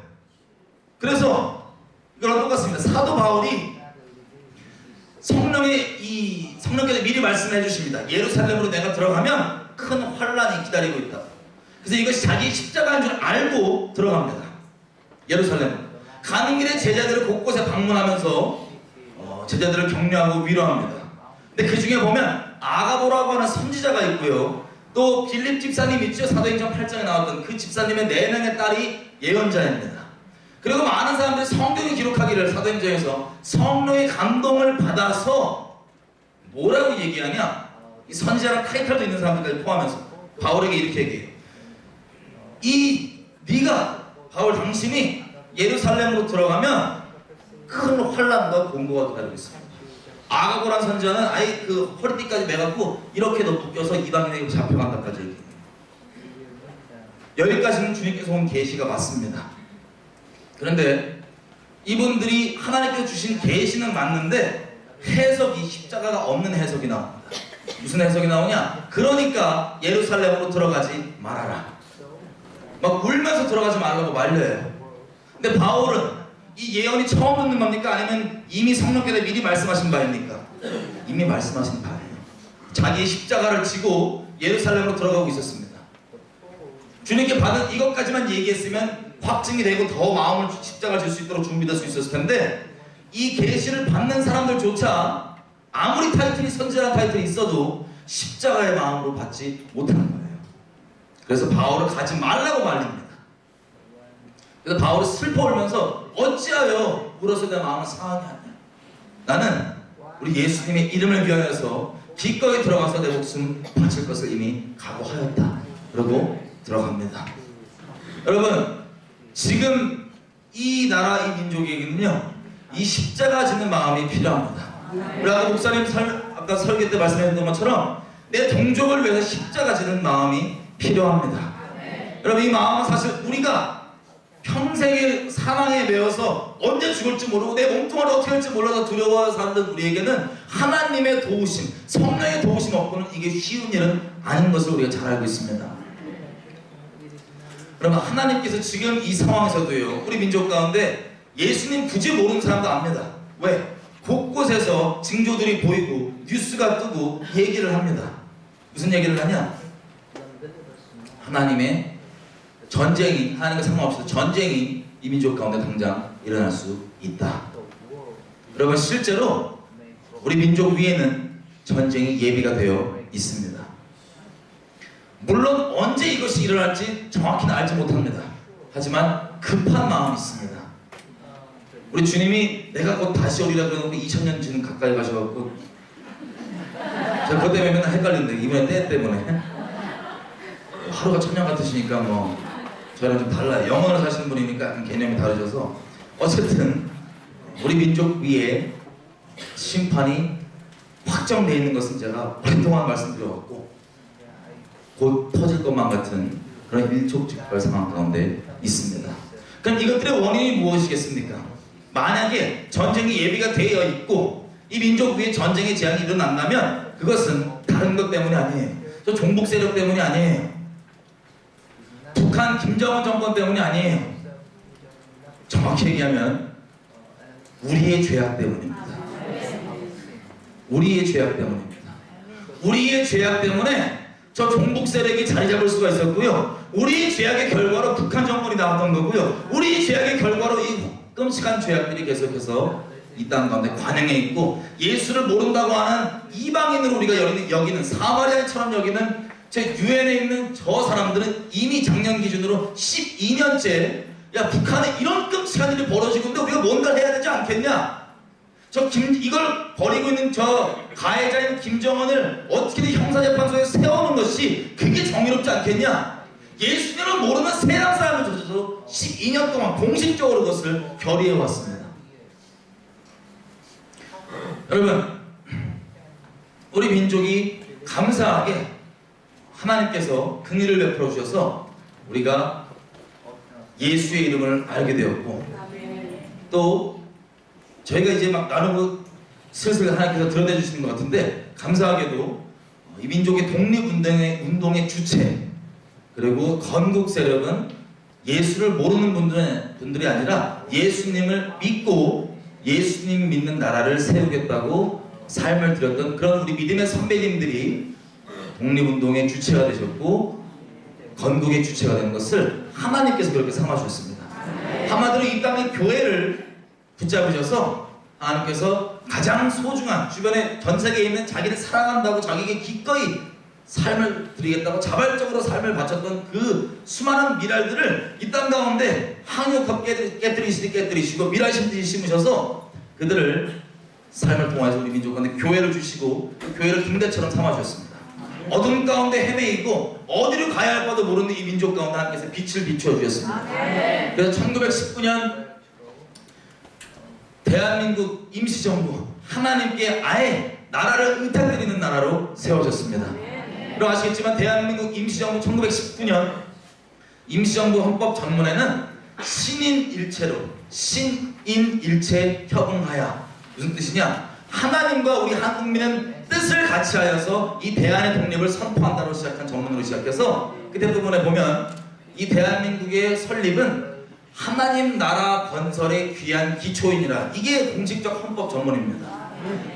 그래서 이거랑 똑같습니다. 사도 바울이 성령께서 미리 말씀해 주십니다. 예루살렘으로 내가 들어가면 큰 환란이 기다리고 있다. 그래서 이것이 자기 십자가인 줄 알고 들어갑니다. 예루살렘 가는 길에 제자들을 곳곳에 방문하면서 제자들을 격려하고 위로합니다. 근데 그 중에 보면 아가보라고 하는 선지자가 있고요. 또 빌립 집사님 있죠? 사도행전 8장에 나왔던 그 집사님의 4명의 딸이 예언자입니다. 그리고 많은 사람들이 성경이 기록하기를 사도행전에서 성령의 감동을 받아서 뭐라고 얘기하냐? 이 선지자랑 타이틀도 있는 사람들까지 포함해서 바울에게 이렇게 얘기해요. 네가 바울 당신이 예루살렘으로 들어가면 큰 환란과 공고가 기다리고 있습니다. 아가보란 선지자는 아예 그 허리띠까지 매갖고 이렇게 묶여서 이방인에게 잡혀간다까지 얘기해요. 여기까지는 주님께서 온 계시가 맞습니다. 그런데 이분들이 하나님께서 주신 계시는 맞는데 해석이 십자가가 없는 해석이 나옵니다. 무슨 해석이 나오냐? 그러니까 예루살렘으로 들어가지 말아라. 막 울면서 들어가지 말라고 말려요. 근데 바울은 이 예언이 처음 듣는 겁니까? 아니면 이미 성령께서 미리 말씀하신 바입니까? 이미 말씀하신 바예요. 자기의 십자가를 지고 예루살렘으로 들어가고 있었습니다. 주님께 받은 이것까지만 얘기했으면 확증이 되고 더 마음을 십자가 질 수 있도록 준비될 수 있었을 텐데 이 계시를 받는 사람들조차 아무리 타이틀이 선지자라는 타이틀이 있어도 십자가의 마음으로 받지 못하는 거예요. 그래서 바울을 가지 말라고 말립니다. 그래서 바울이 슬퍼 울면서 어찌하여 울어서 내 마음을 상하게 하냐. 나는 우리 예수님의 이름을 위하여서 기꺼이 들어가서 내 목숨 바칠 것을 이미 각오하였다. 그러고 들어갑니다. 여러분 지금 이 나라 이 민족에게는요 이 십자가 지는 마음이 필요합니다. 우리 아까 목사님 아까 설계 때 말씀했던 것처럼 내 동족을 위해서 십자가 지는 마음이 필요합니다. 여러분 이 마음은 사실 우리가 평생의 사망에 매여서 언제 죽을지 모르고 내 몸뚱아리 어떻게 할지 몰라서 두려워하는 사람들 우리에게는 하나님의 도우심, 성령의 도우심 없고는 이게 쉬운 일은 아닌 것을 우리가 잘 알고 있습니다. 그러면 하나님께서 지금 이 상황에서도요 우리 민족 가운데 예수님 굳이 모르는 사람도 압니다. 왜? 곳곳에서 징조들이 보이고 뉴스가 뜨고 얘기를 합니다. 무슨 얘기를 하냐? 하나님의 전쟁이 하나님과 상관없이 전쟁이 이 민족 가운데 당장 일어날 수 있다. 여러분 실제로 우리 민족 위에는 전쟁이 예비가 되어 있습니다. 물론 언제 이것이 일어날지 정확히는 알지 못합니다. 하지만 급한 마음이 있습니다. 우리 주님이 내가 곧 다시 오리라 그러고 2000년 지금 가까이 가셔갖고 제가 그것 때문에 맨날 헷갈리는데 이번에 때 때문에 하루가 천년 같으시니까 뭐 저랑 좀 달라요. 영어를 사시는 분이니까 약간 개념이 다르셔서 어쨌든 우리 민족 위에 심판이 확정되어 있는 것은 제가 오랫동안 말씀드려왔고 곧 터질 것만 같은 그런 일촉즉발 상황 가운데 있습니다. 그럼 이것들의 원인이 무엇이겠습니까? 만약에 전쟁이 예비가 되어 있고 이 민족 위에 전쟁의 재앙이 일어난다면 그것은 다른 것 때문이 아니에요. 저 종북 세력 때문이 아니에요. 북한 김정은 정권 때문이 아니에요. 정확히 얘기하면 우리의 죄악 때문입니다. 우리의 죄악 때문입니다. 우리의 죄악 때문에 저 종북 세력이 자리 잡을 수가 있었고요. 우리의 죄악의 결과로 북한 정권이 나왔던 거고요. 우리의 죄악의 결과로 이 끔찍한 죄악들이 계속해서 이 땅 가운데 관영해 있고 예수를 모른다고 하는 이방인으로 우리가 여기는 사마리아인처럼 여기는 제 유엔에 있는 저 사람들은 이미 작년 기준으로 12년째 야 북한에 이런 끔찍한 일이 벌어지고 있는데 우리가 뭔가를 해야 되지 않겠냐? 이걸 벌이고 있는 저 가해자인 김정은을 어떻게든 형사재판소에 세우는 것이 그게 정의롭지 않겠냐? 예수님을 모르는 세상 사람을 저져서 12년 동안 공식적으로 그것을 결의해 왔습니다. 여러분 우리 민족이 감사하게 하나님께서 긍휼을 베풀어 주셔서 우리가 예수의 이름을 알게 되었고 또 저희가 이제 막 나누고 슬슬 하나님께서 드러내 주시는 것 같은데 감사하게도 이 민족의 독립운동의 주체 그리고 건국 세력은 예수를 모르는 분들이 아니라 예수님을 믿고 예수님 믿는 나라를 세우겠다고 삶을 드렸던 그런 우리 믿음의 선배님들이 독립운동의 주체가 되셨고 건국의 주체가 된 것을 하나님께서 그렇게 삼아주셨습니다. 한마디로 이 땅의 교회를 붙잡으셔서 하나님께서 가장 소중한 주변에 전 세계에 있는 자기를 사랑한다고 자기에게 기꺼이 삶을 드리겠다고 자발적으로 삶을 바쳤던 그 수많은 미랄들을 이 땅 가운데 항욕하게 깨뜨리시고 미랄심들이 심으셔서 그들을 삶을 통해서 우리 민족 가운데 교회를 주시고 그 교회를 등대처럼 삼아주셨습니다. 어둠 가운데 헤매이고 어디로 가야 할 바도 모르는 이 민족 가운데 하나님께서 빛을 비추어 주셨습니다. 그래서 1919년 대한민국 임시정부 하나님께 아예 나라를 의탁드리는 나라로 세워졌습니다. 여러분 아시겠지만 대한민국 임시정부 1919년 임시정부 헌법 전문에는 신인일체 협응하야 무슨 뜻이냐? 하나님과 우리 한국민은 뜻을 같이 하여서 이 대한의 독립을 선포한다로 시작한 전문으로 시작해서 그때 부분에 보면 이 대한민국의 설립은 하나님 나라 건설의 귀한 기초이니라. 이게 공식적 헌법 전문입니다.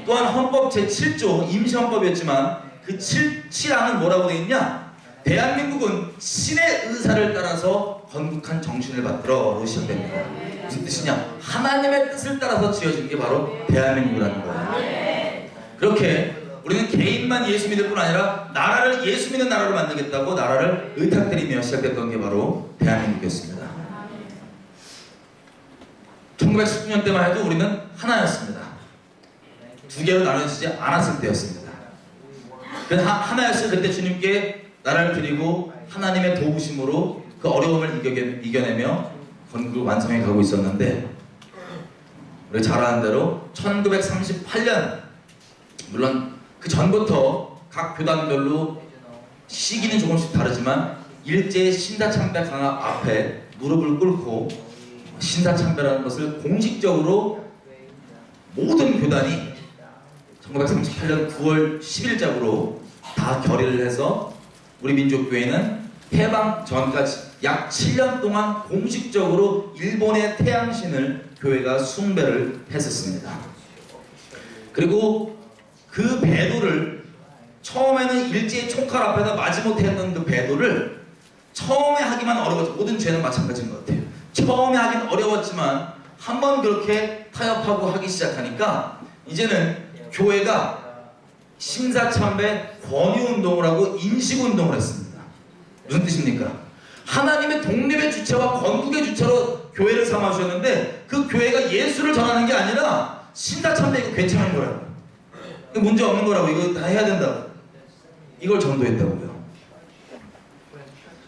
또한 헌법 제7조 임시헌법이었지만 그 7항은 뭐라고 되어 있냐? 대한민국은 신의 의사를 따라서 건국한 정신을 받들어로 시작됩니다. 무슨 뜻이냐? 하나님의 뜻을 따라서 지어진 게 바로 대한민국이라는 거예요. 그렇게 우리는 개인만 예수 믿을 뿐 아니라 나라를 예수 믿는 나라로 만들겠다고 나라를 의탁드리며 시작됐던 게 바로 대한민국이었습니다. 1919년 때만 해도 우리는 하나였습니다. 두 개로 나눠지지 않았을 때였습니다. 그 하나였을 그때 주님께 나라를 드리고 하나님의 도우심으로 그 어려움을 이겨내며 건국을 완성해 가고 있었는데 우리 잘 아는 대로 1938년 물론 그 전부터 각 교단별로 시기는 조금씩 다르지만 일제 신사참배 강압 앞에 무릎을 꿇고 신사참배라는 것을 공식적으로 모든 교단이 1938년 9월 10일자로 다 결의를 해서 우리 민족교회는 해방 전까지 약 7년 동안 공식적으로 일본의 태양신을 교회가 숭배를 했었습니다. 그리고 그 배도를 처음에는 일제의 총칼 앞에서 마지못해 했던 그 배도를 처음에 하기만 어려웠죠. 모든 죄는 마찬가지인 것 같아요. 처음에 하긴 어려웠지만 한번 그렇게 타협하고 하기 시작하니까 이제는 교회가 신사참배 권유운동을 하고 인식운동을 했습니다. 무슨 뜻입니까? 하나님의 독립의 주체와 건국의 주체로 교회를 삼아주셨는데 그 교회가 예수를 전하는 게 아니라 신사참배 이거 괜찮은 거라고, 이거 문제 없는 거라고, 이거 다 해야 된다고 이걸 전도했다고요.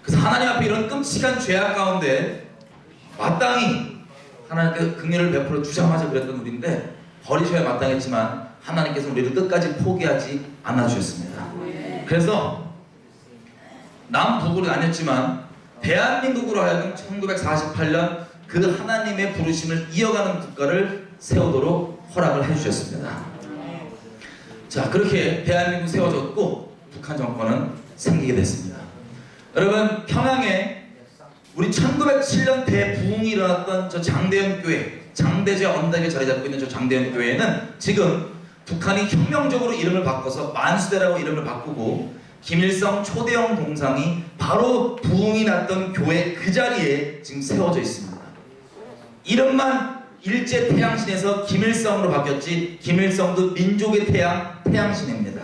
그래서 하나님 앞에 이런 끔찍한 죄악 가운데 마땅히 하나님께서 긍휼을 베풀어 주자마자 그랬던 우리인데 버리셔야 마땅했지만 하나님께서 우리를 끝까지 포기하지 않아 주셨습니다. 그래서 남북으로 나뉘었지만 대한민국으로 하여금 1948년 그 하나님의 부르심을 이어가는 국가를 세우도록 허락을 해주셨습니다. 자, 그렇게 대한민국 세워졌고 북한 정권은 생기게 됐습니다. 여러분, 평양에 우리 1907년 대부흥이 일어났던 저 장대현 교회, 장대제 언덕에 자리 잡고 있는 저 장대현 교회는 지금 북한이 혁명적으로 이름을 바꿔서 만수대라고 이름을 바꾸고 김일성 초대형 동상이 바로 부흥이 났던 교회 그 자리에 지금 세워져 있습니다. 이름만 일제 태양신에서 김일성으로 바뀌었지 김일성도 민족의 태양신입니다.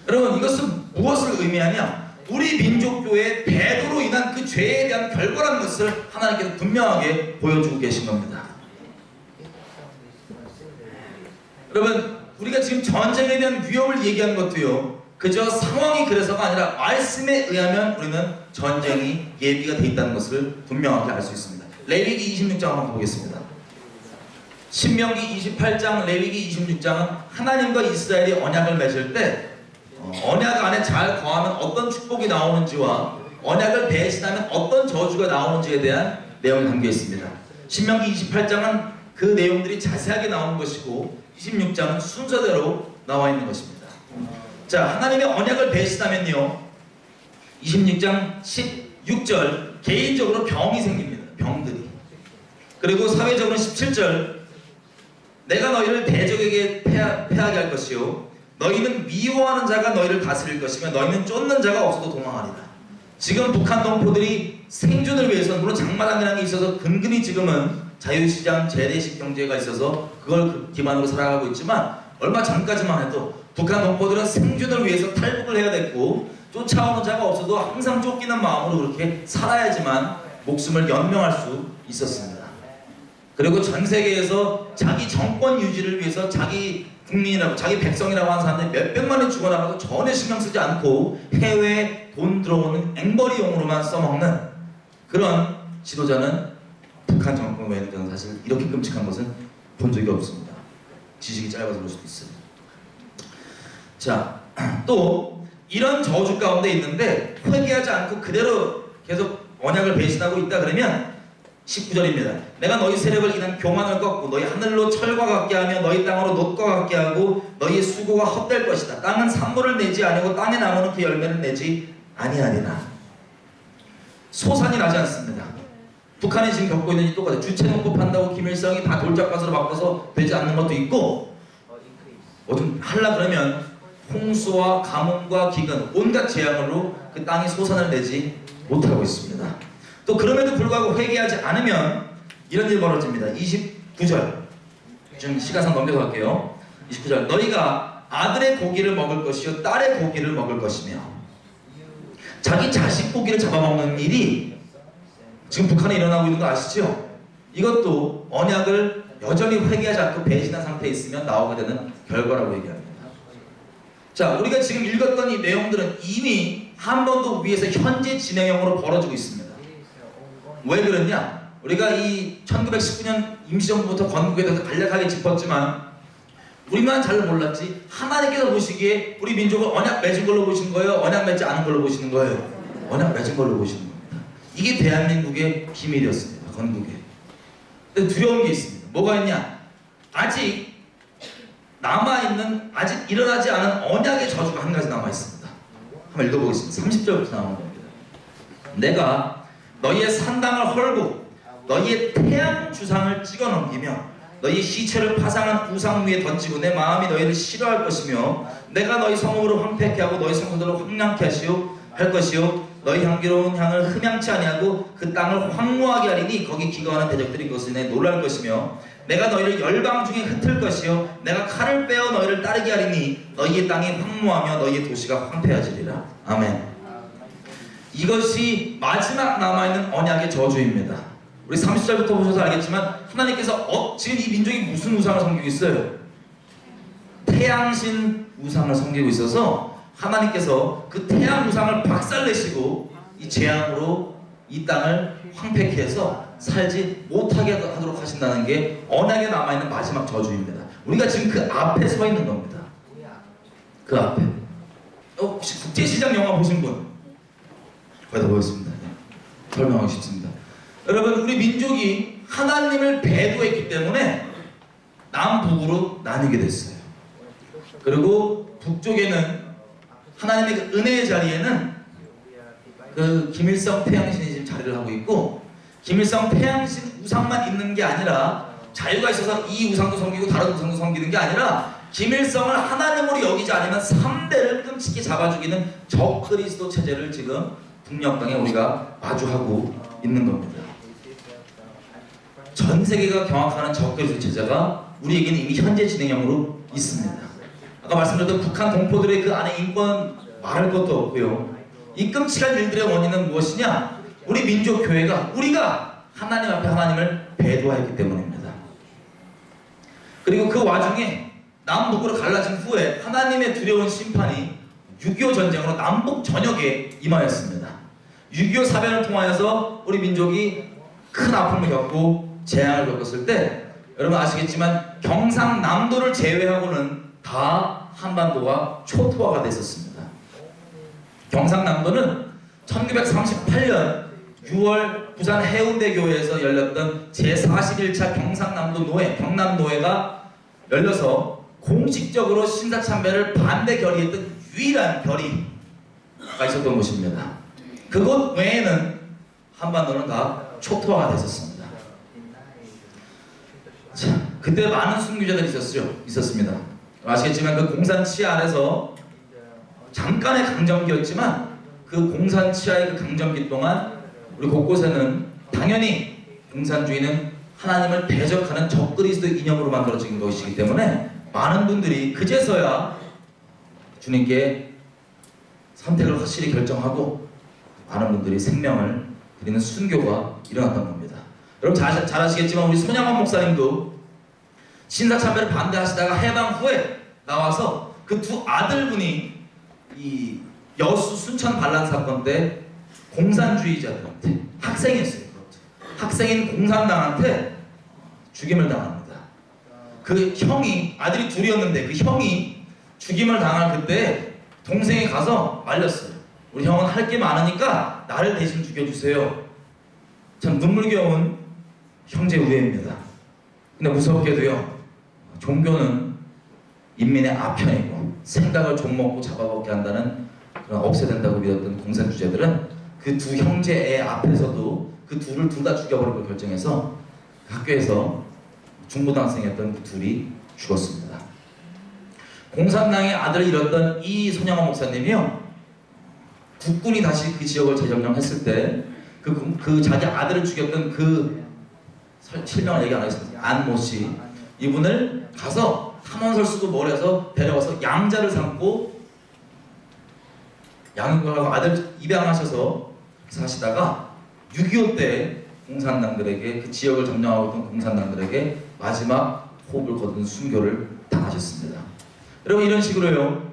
여러분, 이것은 무엇을 의미하냐? 우리 민족교회의 배도로 인한 그 죄에 대한 결과라는 것을 하나님께서 분명하게 보여주고 계신 겁니다. 여러분, 우리가 지금 전쟁에 대한 위협을 얘기한 것도요, 그저 상황이 그래서가 아니라 말씀에 의하면 우리는 전쟁이 예비가 돼 있다는 것을 분명하게 알 수 있습니다. 레위기 26장 한번 보겠습니다. 신명기 28장, 레위기 26장은 하나님과 이스라엘이 언약을 맺을 때 언약 안에 잘 거하면 어떤 축복이 나오는지와 언약을 배신하면 어떤 저주가 나오는지에 대한 내용이 담겨 있습니다. 신명기 28장은 그 내용들이 자세하게 나오는 것이고 26장은 순서대로 나와 있는 것입니다. 자, 하나님의 언약을 배신하면요, 26장 16절 개인적으로 병이 생깁니다. 병들이. 그리고 사회적으로 17절 내가 너희를 대적에게 패하게 할 것이요 너희는 미워하는 자가 너희를 다스릴 것이며 너희는 쫓는 자가 없어도 도망하리라. 지금 북한 동포들이 생존을 위해서 물론 장마당이라는 게 있어서 근근히 지금은 자유시장 재래식 경제가 있어서 그걸 기반으로 살아가고 있지만 얼마 전까지만 해도 북한 동포들은 생존을 위해서 탈북을 해야 됐고 쫓아오는 자가 없어도 항상 쫓기는 마음으로 그렇게 살아야지만 목숨을 연명할 수 있었습니다. 그리고 전 세계에서 자기 정권 유지를 위해서 자기 국민이라고 자기 백성이라고 하는 사람들이 몇백만이 죽어나가도 전혀 신경 쓰지 않고 해외에 돈 들어오는 앵벌이용으로만 써먹는 그런 지도자는 북한 정권 외에는 저는 사실 이렇게 끔찍한 것은 본 적이 없습니다. 지식이 짧아서 그럴 수도 있어요. 자, 또 이런 저주 가운데 있는데 회개하지 않고 그대로 계속 언약을 배신하고 있다 그러면 19절입니다. 내가 너희 세력을 인한 교만을 꺾고 너희 하늘로 철과 같게 하며 너희 땅으로 놋과 같게 하고 너희의 수고가 헛될 것이다. 땅은 산물을 내지 아니고 땅의 나무는 그 열매를 내지 아니하리라. 소산이 나지 않습니다. 북한이 지금 겪고 있는 이 똑같아요. 주체농법 한다고 김일성이 다 돌짝밭으로 바꿔서 되지 않는 것도 있고 좀 하려 그러면 홍수와 가뭄과 기근 온갖 재앙으로 그 땅이 소산을 내지 못하고 있습니다. 또 그럼에도 불구하고 회개하지 않으면 이런 일이 벌어집니다. 29절 좀 시간상 넘겨서 갈게요. 29절 너희가 아들의 고기를 먹을 것이요 딸의 고기를 먹을 것이며 자기 자식 고기를 잡아먹는 일이 지금 북한에 일어나고 있는 거 아시죠? 이것도 언약을 여전히 회개하지 않고 배신한 상태에 있으면 나오게 되는 결과라고 얘기합니다. 자, 우리가 지금 읽었던 이 내용들은 이미 한 번 더 위에서 현재 진행형으로 벌어지고 있습니다. 왜 그러냐? 우리가 이 1919년 임시정부부터 건국에 대해서 간략하게 짚었지만 우리만 잘 몰랐지 하나님께서 보시기에 우리 민족을 언약 맺은 걸로 보시는 거예요? 언약 맺지 않은 걸로 보시는 거예요? 언약 맺은 걸로 보시는 겁니다. 이게 대한민국의 비밀이었습니다. 건국에. 근데 두려운 게 있습니다. 뭐가 있냐? 아직 남아있는 아직 일어나지 않은 언약의 저주가 한 가지 남아있습니다. 한번 읽어보겠습니다. 30절부터 나오는 겁니다. 내가 너희의 산당을 헐고 너희의 태양 주상을 찍어 넘기며 너희 시체를 파상한 우상 위에 던지고 내 마음이 너희를 싫어할 것이며 내가 너희 성읍으로 황폐케 하고 너희 성소들을 황량케 할 것이요 너희 향기로운 향을 흠양치 아니하고 그 땅을 황무하게 하리니 거기 기거하는 대적들이 그것을 인해 놀랄 것이며 내가 너희를 열방 중에 흩을 것이요 내가 칼을 빼어 너희를 따르게 하리니 너희의 땅이 황무하며 너희의 도시가 황폐해지리라. 아멘. 이것이 마지막 남아있는 언약의 저주입니다. 우리 30절부터 보셔서 알겠지만 하나님께서 지금 이 민족이 무슨 우상을 섬기고 있어요? 태양신 우상을 섬기고 있어서 하나님께서 그 태양 우상을 박살내시고 이 재앙으로 이 땅을 황폐케 해서 살지 못하게 하도록 하신다는 게 언약에 남아있는 마지막 저주입니다. 우리가 지금 그 앞에 서 있는 겁니다. 그 앞에. 혹시 국제시장 영화 보신 분? 거의 다 보였습니다. 설명하기 쉽습니다. 여러분 우리 민족이 하나님을 배도했기 때문에 남북으로 나뉘게 됐어요. 그리고 북쪽에는 하나님의 그 은혜의 자리에는 그 김일성 태양신이 지금 자리를 하고 있고 김일성 태양신 우상만 있는 게 아니라 자유가 있어서 이 우상도 섬기고 다른 우상도 섬기는 게 아니라 김일성을 하나님으로 여기지 않으면 3대를 끔찍히 잡아 죽이는 적그리스도 체제를 지금 북녘 땅에 우리가 마주하고 있는 겁니다. 전 세계가 경악하는 적그리스도 체제가 우리에게는 이미 현재 진행형으로 있습니다. 아까 말씀드렸던 북한 동포들의 그 안에 인권 말할 것도 없고요. 이 끔찍한 일들의 원인은 무엇이냐? 우리 민족 교회가 우리가 하나님 앞에 하나님을 배도하였기 때문입니다. 그리고 그 와중에 남북으로 갈라진 후에 하나님의 두려운 심판이 6.25 전쟁으로 남북 전역에 임하였습니다. 6.25 사변을 통하여서 우리 민족이 큰 아픔을 겪고 재앙을 겪었을 때 여러분 아시겠지만 경상남도를 제외하고는 다 한반도가 초토화가 됐었습니다. 경상남도는 1938년 6월 부산 해운대교회에서 열렸던 제41차 경상남도 노회, 경남노회가 열려서 공식적으로 신사참배를 반대 결의했던 유일한 결의가 있었던 곳입니다. 그곳 외에는 한반도는 다 초토화가 됐었습니다. 자, 그때 많은 순교자들이 있었습니다. 아시겠지만 그 공산 치하 아래서 잠깐의 강점기였지만 그 공산 치하의 그 강점기 동안 우리 곳곳에는 당연히 공산주의는 하나님을 대적하는 적그리스도 이념으로 만들어진 것이기 때문에 많은 분들이 그제서야 주님께 선택을 확실히 결정하고 많은 분들이 생명을 드리는 순교가 일어났던 겁니다. 여러분 잘 아시겠지만 우리 손양원 목사님도 신사참배를 반대하시다가 해방 후에 나와서 그 두 아들분이 이 여수 순천 반란 사건 때 공산주의자들한테 학생이었어요. 학생인 공산당한테 죽임을 당합니다. 그 형이 아들이 둘이었는데 그 형이 죽임을 당할 그때 동생이 가서 말렸어요. 우리 형은 할 게 많으니까 나를 대신 죽여주세요. 참 눈물겨운 형제 우애입니다. 근데 무섭게도요, 종교는 인민의 아편이고 생각을 좀먹고 잡아먹게 한다는 그런 없애된다고 믿었던 공산주의자들은 그 두 형제의 앞에서도 그 둘을 둘 다 죽여버리고 결정해서 학교에서 중고등학생이었던 그 둘이 죽었습니다. 공산당의 아들을 잃었던 이 손양원 목사님이요, 국군이 다시 그 지역을 재점령했을 때 그 자기 아들을 죽였던 그 실명을 얘기 안 하겠습니다. 안모 씨, 이분을 가서 탐원설 쓰고 머리에서 데려와서 양자를 삼고 양육하고 아들 입양하셔서 사시다가 6.25 때 공산당들에게 그 지역을 점령하고 있던 공산당들에게 마지막 호흡을 거둔 순교를 당하셨습니다. 여러분 이런 식으로요,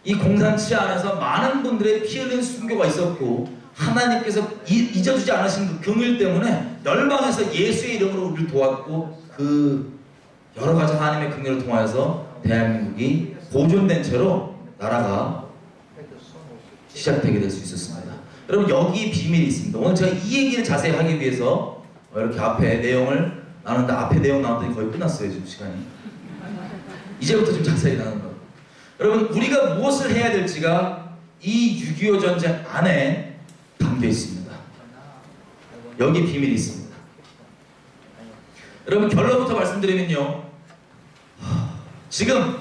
이 공산치하 안에서 많은 분들의 피 흘린 순교가 있었고 하나님께서 잊어주지 않으신 그 긍휼 때문에 열방에서 예수의 이름으로 우리를 도왔고 그 여러 가지 하나님의 긍휼을 통하여서 대한민국이 보존된 채로 나라가 시작되게 될 수 있었습니다. 여러분 여기 비밀이 있습니다. 오늘 제가 이 얘기를 자세히 하기 위해서 이렇게 앞에 내용을 나누는데 앞에 내용 나오더니 거의 끝났어요 지금 시간이. 이제부터 좀 자세히 나누는 거. 여러분 우리가 무엇을 해야 될지가 이 6.25 전쟁 안에 담겨 있습니다. 여기 비밀이 있습니다. 여러분 결론부터 말씀드리면요, 지금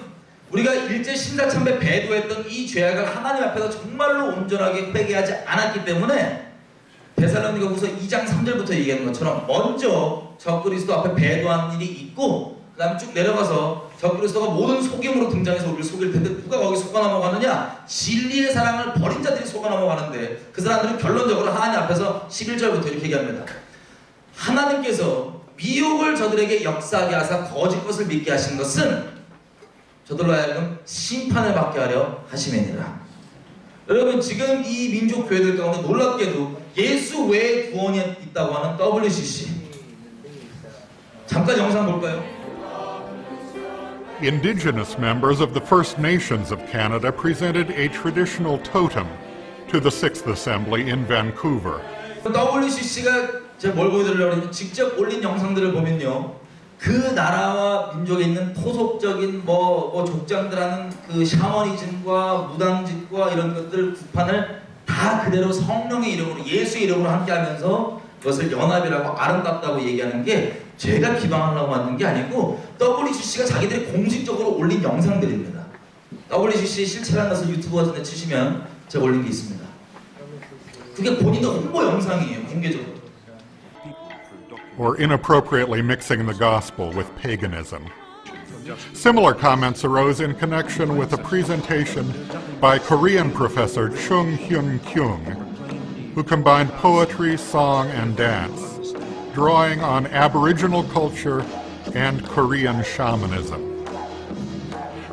우리가 일제 신사참배 배도했던 이 죄악을 하나님 앞에서 정말로 온전하게 회개하지 않았기 때문에 데살로니가후서 2장 3절부터 얘기하는 것처럼 먼저 적그리스도 앞에 배도한 일이 있고 그 다음에 쭉 내려가서 적그리스도가 모든 속임으로 등장해서 우리를 속일 텐데 누가 거기 속아 넘어가느냐? 진리의 사랑을 버린 자들이 속아 넘어가는데 그 사람들은 결론적으로 하나님 앞에서 11절부터 이렇게 얘기합니다. 하나님께서 미혹을 저들에게 역사하게 하사 거짓 것을 믿게 하신 것은 저들로 하여금 심판을 받게 하려 하심이니라. 여러분 지금 이 민족 교회들 가운데 놀랍게도 예수 외에 구원이 있다고 하는 WCC, 잠깐 영상 볼까요?
Indigenous members of the First Nations of Canada presented a traditional totem to the 6th Assembly in Vancouver.
WCC가 제가 뭘 보여드리려고 하냐면 직접 올린 영상들을 보면요, 그 나라와 민족에 있는 토속적인 뭐 족장들 하는 그 샤머니즘과 무당짓과 이런 것들 구판을 다 그대로 성령의 이름으로 예수의 이름으로 함께 하면서 그것을 연합이라고 아름답다고 얘기하는 게 제가 비방하려고 하는 게 아니고 WCC가 자기들이 공식적으로 올린 영상들입니다. WCC 실체라는 것을 유튜브 같은 데 치시면 제가 올린 게 있습니다. 그게 본인의 홍보 영상이에요, 공개적으로.
Or inappropriately mixing the gospel with paganism. Similar comments arose in connection with a presentation by Korean professor Chung Hyun Kyung, who combined poetry, song, and dance, drawing on Aboriginal culture and Korean shamanism.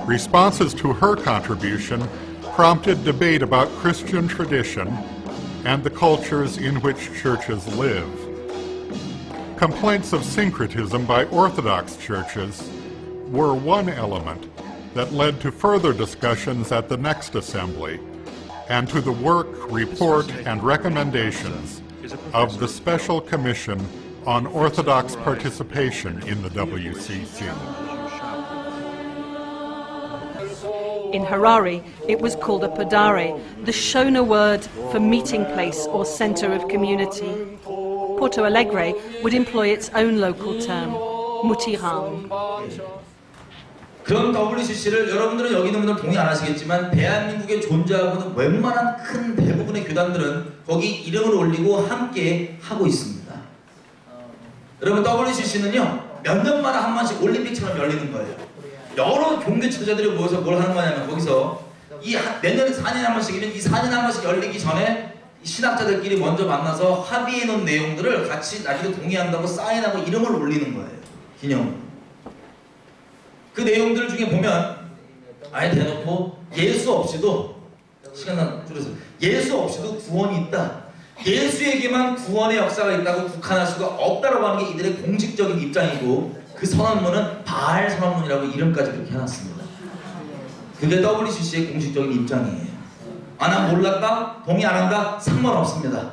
Responses to her contribution prompted debate about Christian tradition and the cultures in which churches live. Complaints of syncretism by Orthodox churches were one element that led to further discussions at the next assembly and to the work, report, and recommendations of the Special Commission on Orthodox Participation in the WCC.
In Harare, it was called a padare, the Shona word for meeting place or centre of community. Porto Alegre would employ its own local term, mutirão.
그런 WCC를 여러분들은 여기 있는 분들 동의 안 하시겠지만 대한민국에 존재하고 있는 웬만한 큰 대부분의 교단들은 거기 이름을 올리고 함께 하고 있습니다. 여러분 WCC는요 몇 년마다 한 번씩 올림픽처럼 열리는 거예요. 여러 종교 지도자들이 모여서 뭘 하는 거냐면 거기서 내년에 4년에 한 번씩이면 이 4년에 한 번씩 열리기 전에 신학자들끼리 먼저 만나서 합의해 놓은 내용들을 같이 나중에 동의한다고 사인하고 이름을 올리는 거예요. 기념으로. 그 내용들 중에 보면 아예 대놓고 예수 없이도 시간 줄여서 예수 없이도 구원이 있다. 예수에게만 구원의 역사가 있다고 국한할 수가 없다라고 하는 게 이들의 공식적인 입장이고 그 선언문은 바알 선언문이라고 이름까지 그렇게 해놨습니다. 그게 WCC의 공식적인 입장이에요. 아, 난 몰랐다? 동의 안 한다? 상관없습니다.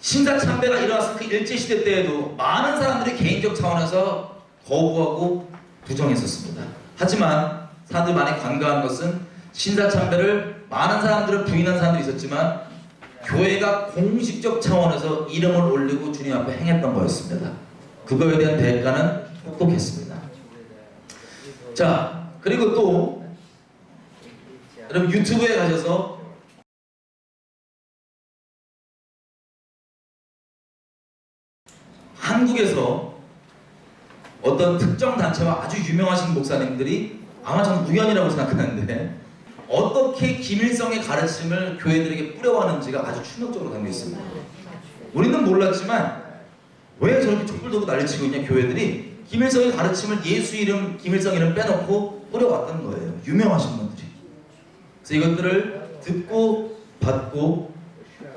신사참배가 일어났을 그 일제시대 때에도 많은 사람들이 개인적 차원에서 거부하고 부정했었습니다. 하지만 사람들이 많이 관가한 것은 신사참배를 많은 사람들은 부인한 사람들이 있었지만 교회가 공식적 차원에서 이름을 올리고 주님 앞에 행했던 거였습니다. 그거에 대한 대가는 똑똑했습니다. 자, 그리고 또 여러분 유튜브에 가셔서 한국에서 어떤 특정 단체와 아주 유명하신 목사님들이 아마 저는 우연이라고 생각하는데 어떻게 김일성의 가르침을 교회들에게 뿌려왔는지가 아주 충격적으로 담겨 있습니다. 우리는 몰랐지만 왜 저렇게 촛불 들고 난리치고 있냐 교회들이 김일성의 가르침을 예수 이름, 김일성 이름 빼놓고 뿌려왔던 거예요. 유명하신 분들이. 그래서 이것들을 듣고 받고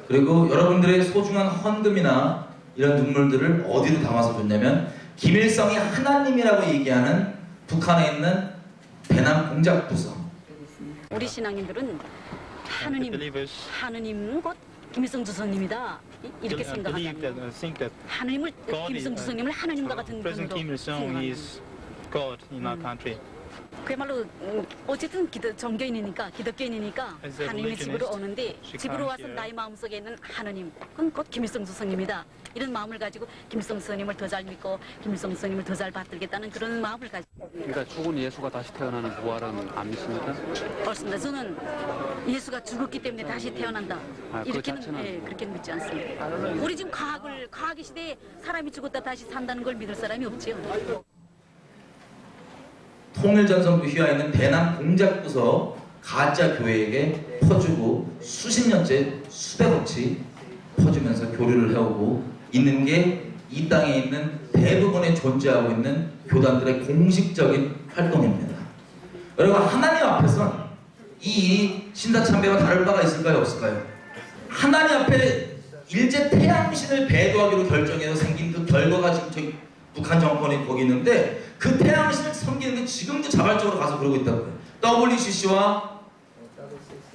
그리고 여러분들의 소중한 헌금이나 이런 눈물들을 어디로 담아서 줬냐면 김일성이 하나님이라고 얘기하는 북한에 있는 대남 공작부서.
우리 신앙인들은 하느님은 곧 김일성 주석님이다 이렇게 생각하잖아요. 하느님을 김일성 주석님을 하느님과 같은 분으로 생각합니다. 그야말로 어쨌든 정교인이니까 기독교인이니까 하느님이 집으로 오는데 집으로 와서 나의 마음속에 있는 하느님 그건 곧 김일성 주석님이다 이런 마음을 가지고 김일성 주석님을 더 잘 믿고 김일성 주석님을 더 잘 받들겠다는 그런 마음을 가지고.
그러니까 죽은 예수가 다시 태어나는 부활은 안 믿습니까?
그렇습니다. 저는 예수가 죽었기 때문에 다시 태어난다 이렇게는 그렇게는 믿지 않습니다. 우리 지금 과학의 시대에 사람이 죽었다 다시 산다는 걸 믿을 사람이 없죠.
통일전선부 휘하에 있는 대남 공작부서 가짜 교회에게 퍼주고 수십 년째 수백억치 퍼주면서 교류를 해오고 있는 게 이 땅에 있는 대부분의 존재하고 있는 교단들의 공식적인 활동입니다. 여러분 하나님 앞에서는 이 신사참배와 다를 바가 있을까요? 없을까요? 하나님 앞에 일제 태양신을 배도하기로 결정해서 생긴 그 결과가 지금 저희 북한 정권이 거기 있는데 그 태양신을 섬기는 게 지금도 자발적으로 가서 그러고 있다고요. WCC와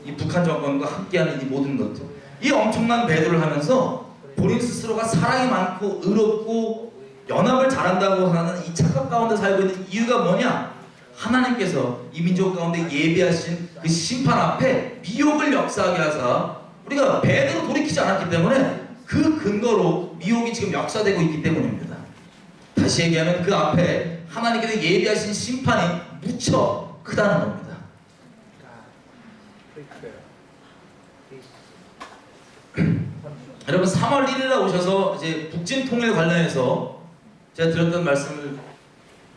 이 북한 정권과 함께하는 이 모든 것들 이 엄청난 배도를 하면서 본인 스스로가 사랑이 많고 의롭고 연합을 잘한다고 하는 이 착각 가운데 살고 있는 이유가 뭐냐? 하나님께서 이 민족 가운데 예비하신 그 심판 앞에 미혹을 역사하게 하사 우리가 배대로 돌이키지 않았기 때문에 그 근거로 미혹이 지금 역사되고 있기 때문입니다. 다시 얘기하면 그 앞에 하나님께서 예비하신 심판이 무척 크다는 겁니다. 여러분 3월 1일날 오셔서 이제 북진 통일 관련해서 제가 드렸던 말씀을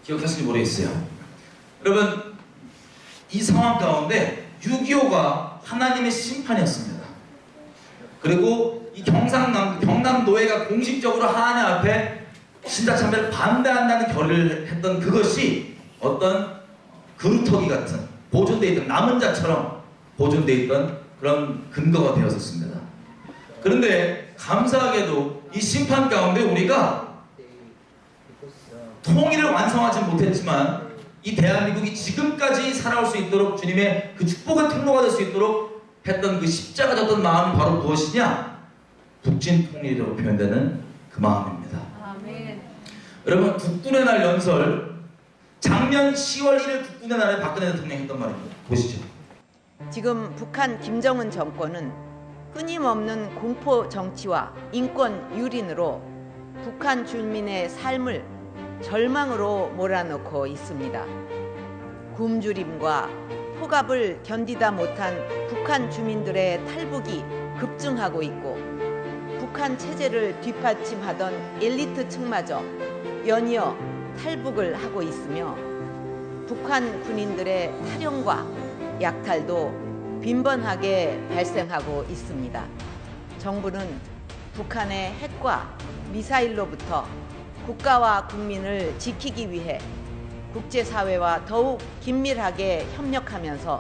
기억하실지 모르겠어요. 여러분 이 상황 가운데 6.25가 하나님의 심판이었습니다. 그리고 이 경남노예가 공식적으로 하나님 앞에 신사참배를 반대한다는 결의를 했던 그것이 어떤 그루터기 같은 보존되어 있던 남은 자처럼 보존되어 있던 그런 근거가 되었었습니다. 그런데 감사하게도 이 심판 가운데 우리가 통일을 완성하지 못했지만 이 대한민국이 지금까지 살아올 수 있도록 주님의 그 축복의 통로가 될 수 있도록 했던 그 십자가 졌던 마음은 바로 무엇이냐? 북진 통일이라고 표현되는 그 마음입니다. 아멘. 여러분 국군의 날 연설 작년 10월 1일 국군의 날에 박근혜 대통령이 했던 말입니다. 보시죠.
지금 북한 김정은 정권은 끊임없는 공포 정치와 인권 유린으로 북한 주민의 삶을 절망으로 몰아넣고 있습니다. 굶주림과 폭압을 견디다 못한 북한 주민들의 탈북이 급증하고 있고 북한 체제를 뒷받침하던 엘리트 층마저 연이어 탈북을 하고 있으며 북한 군인들의 탈영과 약탈도 빈번하게 발생하고 있습니다. 정부는 북한의 핵과 미사일로부터 국가와 국민을 지키기 위해 국제사회와 더욱 긴밀하게 협력하면서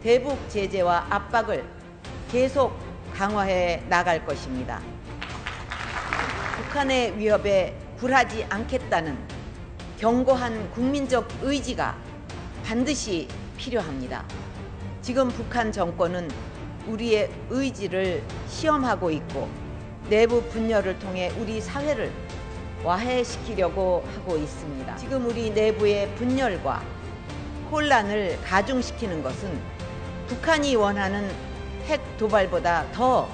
대북 제재와 압박을 계속 강화해 나갈 것입니다. 북한의 위협에 굴하지 않겠다는 견고한 국민적 의지가 반드시 필요합니다. 지금 북한 정권은 우리의 의지를 시험하고 있고 내부 분열을 통해 우리 사회를 와해시키려고 하고 있습니다. 지금 우리 내부의 분열과 혼란을 가중시키는 것은 북한이 원하는 핵 도발보다 더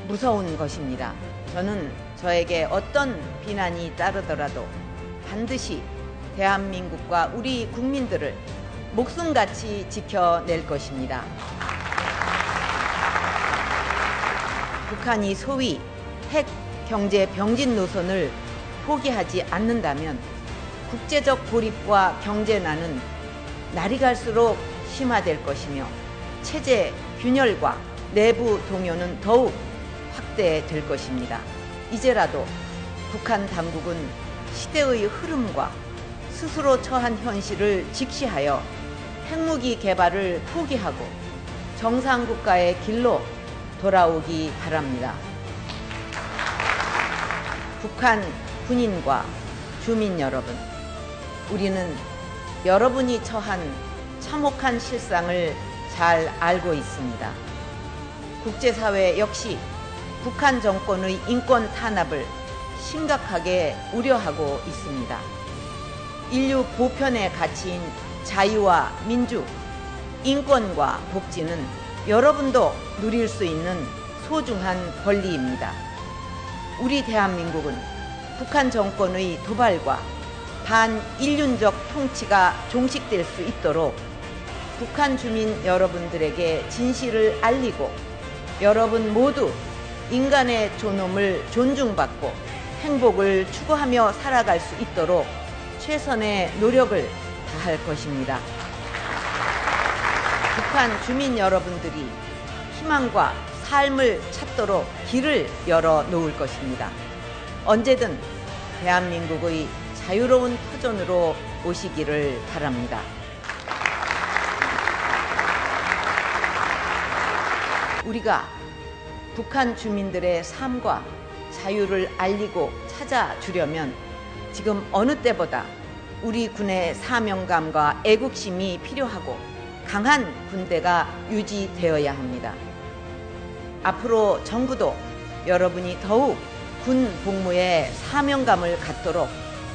무서운 것입니다. 저는 저에게 어떤 비난이 따르더라도 반드시 대한민국과 우리 국민들을 목숨같이 지켜낼 것입니다. 북한이 소위 핵 경제 병진 노선을 포기하지 않는다면 국제적 고립과 경제난은 날이 갈수록 심화될 것이며 체제 균열과 내부 동요는 더욱 확대될 것입니다. 이제라도 북한 당국은 시대의 흐름과 스스로 처한 현실을 직시하여 핵무기 개발을 포기하고 정상국가의 길로 돌아오기 바랍니다. 북한 군인과 주민 여러분, 우리는 여러분이 처한 참혹한 실상을 잘 알고 있습니다. 국제사회 역시 북한 정권의 인권 탄압을 심각하게 우려하고 있습니다. 인류 보편의 가치인 자유와 민주, 인권과 복지는 여러분도 누릴 수 있는 소중한 권리입니다. 우리 대한민국은 북한 정권의 도발과 반인륜적 통치가 종식될 수 있도록 북한 주민 여러분들에게 진실을 알리고 여러분 모두 인간의 존엄을 존중받고 행복을 추구하며 살아갈 수 있도록 최선의 노력을 다할 것입니다. 북한 주민 여러분들이 희망과 삶을 찾도록 길을 열어 놓을 것입니다. 언제든 대한민국의 자유로운 터전으로 오시기를 바랍니다. 우리가 북한 주민들의 삶과 자유를 알리고 찾아주려면 지금 어느 때보다 우리 군의 사명감과 애국심이 필요하고 강한 군대가 유지되어야 합니다. 앞으로 정부도 여러분이 더욱 군 복무에 사명감을 갖도록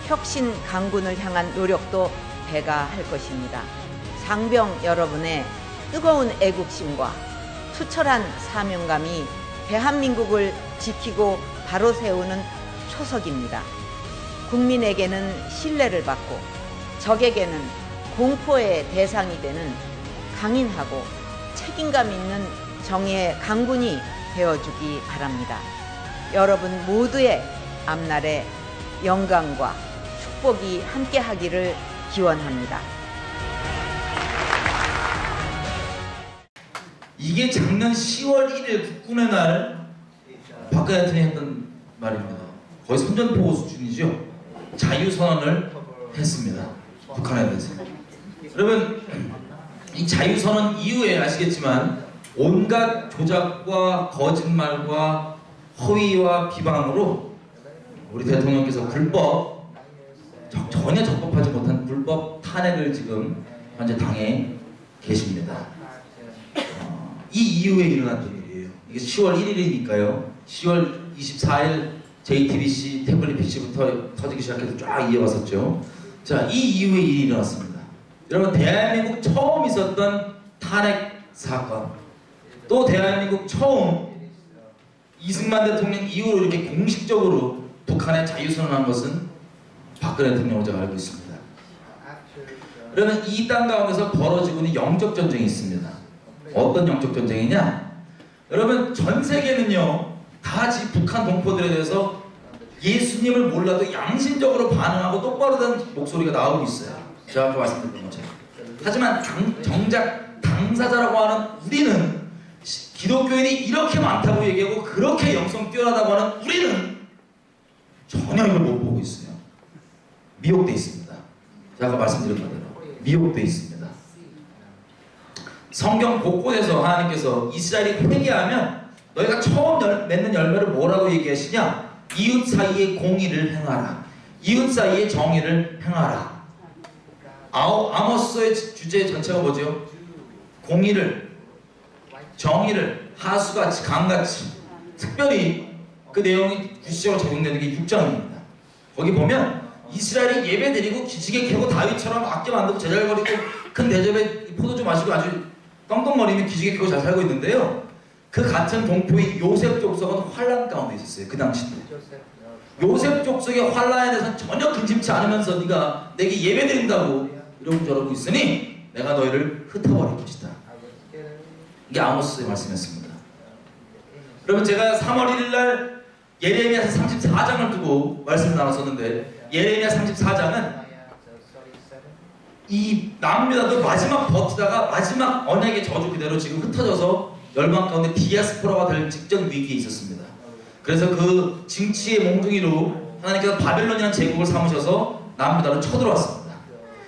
혁신 강군을 향한 노력도 배가할 것입니다. 상병 여러분의 뜨거운 애국심과 투철한 사명감이 대한민국을 지키고 바로 세우는 초석입니다. 국민에게는 신뢰를 받고 적에게는 공포의 대상이 되는 강인하고 책임감 있는 정의의 강군이 되어주기 바랍니다. 여러분 모두의 앞날에 영광과 축복이 함께하기를 기원합니다.
이게 작년 10월 1일 국군의 날 박근혜 대통령이 했던 말입니다. 거의 선전포고 수준이죠. 자유선언을 했습니다. 북한에 대해서. 여러분, 이 자유선언 이후에 아시겠지만 온갖 조작과 거짓말과 허위와 비방으로 우리 대통령께서 전혀 적법하지 못한 불법 탄핵을 지금 현재 당해 계십니다. 이 이후에 일어났던 일이에요. 이게 10월 1일이니까요. 10월 24일 JTBC 태블릿 PC부터 터지기 시작해서 쫙 이어갔었죠. 자, 이 이후에 일이 일어났습니다. 여러분, 대한민국 처음 있었던 탄핵 사건. 또 대한민국 처음 이승만 대통령 이후로 이렇게 공식적으로 북한에 자유선언한 것은 박근혜 대통령으로 제가 알고 있습니다. 그러면 이 땅 가운데서 벌어지고 있는 영적 전쟁이 있습니다. 어떤 영적 전쟁이냐? 여러분 전 세계는요 다 같이 북한 동포들에 대해서 예수님을 몰라도 양심적으로 반응하고 똑바로 된 목소리가 나오고 있어요. 제가 아까 말씀드렸던 것처럼. 하지만 정작 당사자라고 하는 우리는 기독교인이 이렇게 많다고 얘기하고 그렇게 영성 뛰어나다고 하는 우리는 전혀 이걸 못 보고 있어요. 미혹돼 있습니다. 제가 아까 말씀드린 대로 미혹돼 있습니다. 성경 곳곳에서 하나님께서 이스라엘이 회개하면 너희가 처음 맺는 열매를 뭐라고 얘기하시냐? 이웃 사이에 공의를 행하라. 이웃 사이에 정의를 행하라. 아모스의 주제 전체가 뭐죠? 공의를, 정의를 하수같이 강같이. 특별히 그 내용이 구체적으로 적용되는 게 6장입니다. 거기 보면 이스라엘이 예배 드리고 기지개 켜고 다윗처럼 악기 만들고 제잘거리고 큰 대접에 포도주 마시고 아주 떵떵거리며 기지개 켜고 잘 살고 있는데요. 그 같은 동포인 요셉 족속은 환란 가운데 있었어요. 그 당시도. 요셉 족속의 환란에 대해서는 전혀 근심치 않으면서 네가 내게 예배 드린다고 이러고 저러고 있으니 내가 너희를 흩어버릴 것이다. 이게 아모스의 말씀이었습니다. 그러면 제가 3월 1일 날 예레미야서 34장을 두고 말씀을 나눴었는데 예레미야 34장은 이 남유다도 마지막 버티다가 마지막 언약의 저주 그대로 지금 흩어져서 열방 가운데 디아스포라가 될 직전 위기에 있었습니다. 그래서 그 징치의 몽둥이로 하나님께서 바벨론이라는 제국을 삼으셔서 남유다를 쳐들어왔습니다.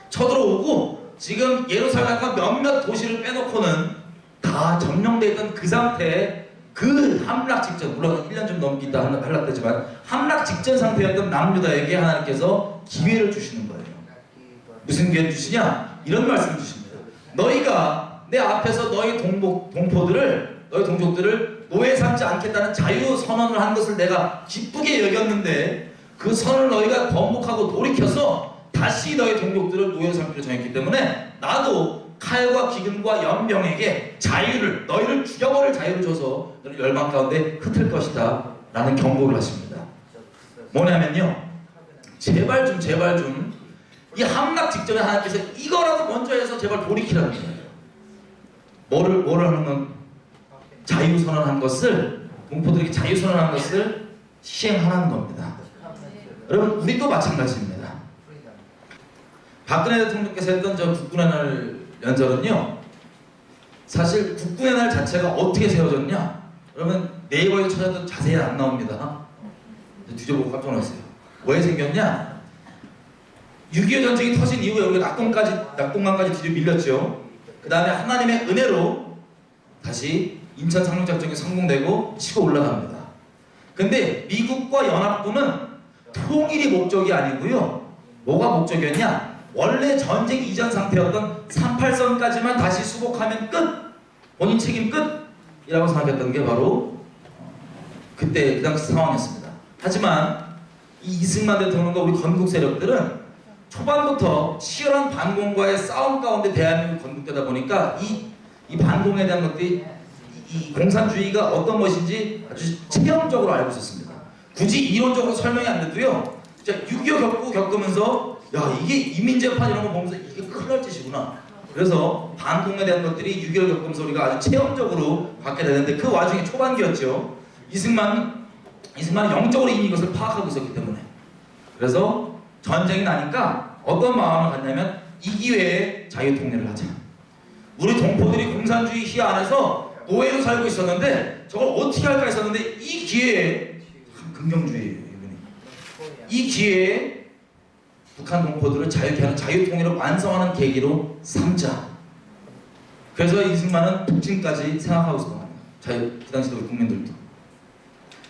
쳐들어오고 지금 예루살렘과 몇몇 도시를 빼놓고는 다 점령되어 있던 그 상태에 그 함락 직전, 물론 1년 좀 넘기다 함락되지만 함락 직전 상태였던 남유다에게 하나님께서 기회를 주시는 거예요. 무슨 기회를 주시냐? 이런 말씀을 주십니다. 너희가 내 앞에서 너희 동포들을, 너희 동족들을 노예 삼지 않겠다는 자유 선언을 한 것을 내가 기쁘게 여겼는데 그 선을 너희가 번복하고 돌이켜서 다시 너희 동족들을 노예 삼기로 정했기 때문에 나도 칼과 기근과 연병에게 자유를, 너희를 죽여버릴 자유를 줘서 너희 열방 가운데 흩을 것이다 라는 경고를 하십니다. 뭐냐면요, 제발 좀 이 함락 직전에 하나님께서 이거라도 먼저 해서 제발 돌이키라는 거예요. 뭐를 하는 건 자유선언한 것을, 동포들에게 자유선언한 것을 시행하라는 겁니다. 여러분 우리도 마찬가지입니다. 박근혜 대통령께서 했던 저 국군의 날 연설은요, 사실 국군의 날 자체가 어떻게 세워졌냐? 그러면 네이버에 찾아도 자세히 안 나옵니다. 뒤져보고 깜짝 놀랐어요. 왜 생겼냐? 6.25 전쟁이 터진 이후에 우리가 낙동강까지 뒤로 밀렸죠. 그 다음에 하나님의 은혜로 다시 인천 상륙작전이 성공되고 치고 올라갑니다. 근데 미국과 연합군은 통일이 목적이 아니고요. 뭐가 목적이었냐? 원래 전쟁 이전 상태였던 38선까지만 다시 수복하면 끝! 본인 책임 끝! 이라고 생각했던 게 바로 그때 그 당시 상황이었습니다. 하지만 이 이승만 대통령과 우리 건국 세력들은 초반부터 치열한 반공과의 싸움 가운데 대한민국 건국되다 보니까 이 반공에 대한 것들이 이 공산주의가 어떤 것인지 아주 체험적으로 알고 있었습니다. 굳이 이론적으로 설명이 안 돼도요. 6.25 겪으면서 야 이게 이민재판 이런 거 보면서 이게 큰일 날 짓이구나. 그래서 반공에 대한 것들이 6.25 겪으면서 우리가 아주 체험적으로 받게 되는데 그 와중에 초반기였죠. 이승만이 영적으로 이미 이것을 파악하고 있었기 때문에. 그래서 전쟁이 나니까 어떤 마음을 갖냐면 이 기회에 자유통일을 하자. 우리 동포들이 공산주의 희 안에서 노예로 살고 있었는데 저걸 어떻게 할까 했었는데 이 기회에 긍정주의예요. 이 기회에 북한 동포들을 자유케 하는 자유통일을 완성하는 계기로 삼자. 그래서 이승만은 북침까지 생각하고 있었던 거예요. 그 당시 우리 국민들도.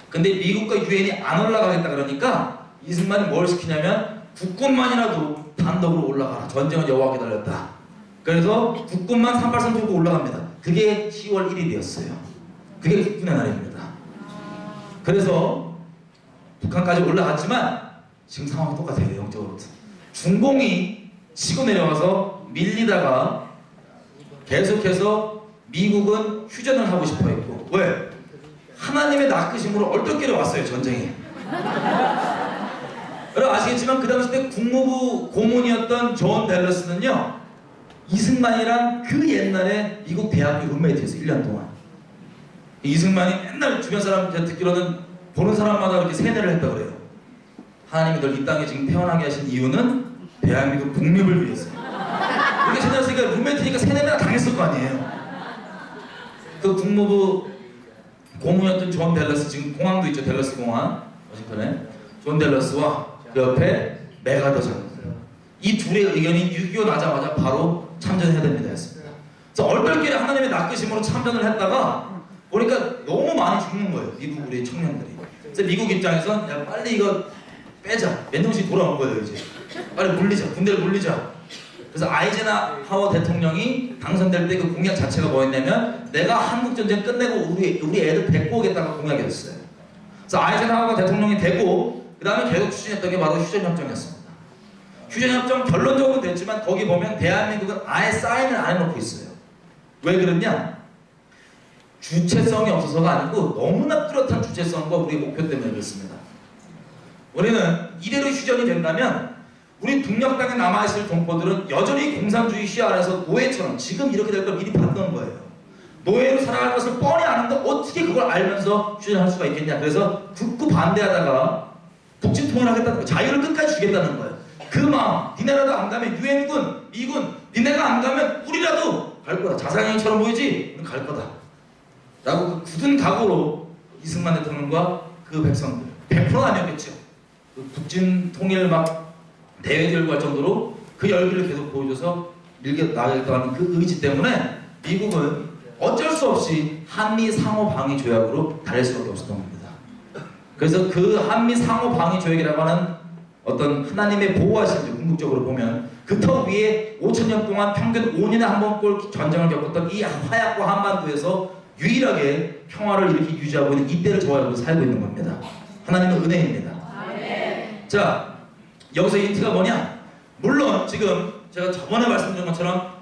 근데 미국과 유엔이 안 올라가겠다 그러니까 이승만이 뭘 시키냐면 국군만이라도 단독으로 올라가라. 전쟁은 여호와께 달렸다. 그래서 국군만 38선 들고 올라갑니다. 그게 10월 1일이었어요. 그게 국군의 날입니다. 그래서 북한까지 올라갔지만 지금 상황이 똑같아요. 영적으로. 중공이 치고 내려와서 밀리다가 계속해서 미국은 휴전을 하고 싶어 했고 왜? 하나님의 낚으심으로 얼떨결에 왔어요 전쟁이. 여러분 아시겠지만 그 당시 때 국무부 고문이었던 존 댈러스는요 이승만이랑 그 옛날에 미국 대학교 룸메이트였어요 1년 동안. 이승만이 맨날 주변 사람한테 듣기로는 보는 사람마다 이렇게 세뇌를 했다고 그래요. 하나님이 널 이 땅에 지금 태어나게 하신 이유는 대한민국 독립을 위해서. 이렇게 세뇌했으니까 룸메이트니까 세뇌가 당했을 거 아니에요. 그 국무부 고문이었던 존 댈러스, 지금 공항도 있죠. 댈러스 공항 워싱턴에. 존 댈러스와 그 옆에 메가더 장군, 이 둘의 의견이 6.25 나자마자 바로 참전해야 됩니다 했습니다. 그래서 얼떨결에 하나님의 낚으심으로 참전을 했다가 보니까 너무 많이 죽는 거예요 미국 우리 청년들이. 그래서 미국 입장에선 야 빨리 이거 빼자, 맨정신이 돌아온 거예요 이제. 빨리 물리자, 군대를 물리자. 그래서 아이젠하워 대통령이 당선될 때 그 공약 자체가 뭐였냐면 내가 한국전쟁 끝내고 우리 애들 데리고 오겠다가 공약이었어요. 그래서 아이젠하워 대통령이 되고 그 다음에 계속 추진했던 게 바로 휴전협정이었습니다. 휴전협정 결론적으로 됐지만 거기 보면 대한민국은 아예 사인을 안 해놓고 있어요. 왜 그러냐? 주체성이 없어서가 아니고 너무나 뚜렷한 주체성과 우리 목표 때문에 그렇습니다. 우리는 이대로 휴전이 된다면 우리 북녘 땅에 남아있을 동포들은 여전히 공산주의 시야 아래서 노예처럼 지금 이렇게 될 걸 미리 봤던 거예요. 노예로 살아갈 것을 뻔히 아는데 어떻게 그걸 알면서 휴전할 수가 있겠냐. 그래서 극구 반대하다가 북진 통일하겠다는 거예요. 자유를 끝까지 주겠다는 거예요. 그 마음, 니네라도 안 가면 유엔군, 미군, 니네가 안 가면 우리라도 갈 거다. 자상행처럼 보이지? 우리 갈 거다. 라고 그 굳은 각오로 이승만 대통령과 그 백성들 100%는 아니었겠죠. 그 북진 통일 막 대회들과 할 정도로 그 열기를 계속 보여줘서 밀게 나가겠다는 그 의지 때문에 미국은 어쩔 수 없이 한미 상호 방위 조약으로 달릴 수밖에 없었던 겁니다. 그래서 그 한미 상호 방위 조약이라고 하는 어떤 하나님의 보호하신 궁극적으로 보면 그 터 위에 5,000년 동안 평균 5년에 한 번꼴 전쟁을 겪었던 이 화약과 한반도에서 유일하게 평화를 이렇게 유지하고 있는 이때를 저하고 살고 있는 겁니다. 하나님의 은혜입니다. 자, 여기서 힌트가 뭐냐? 물론 지금 제가 저번에 말씀드린 것처럼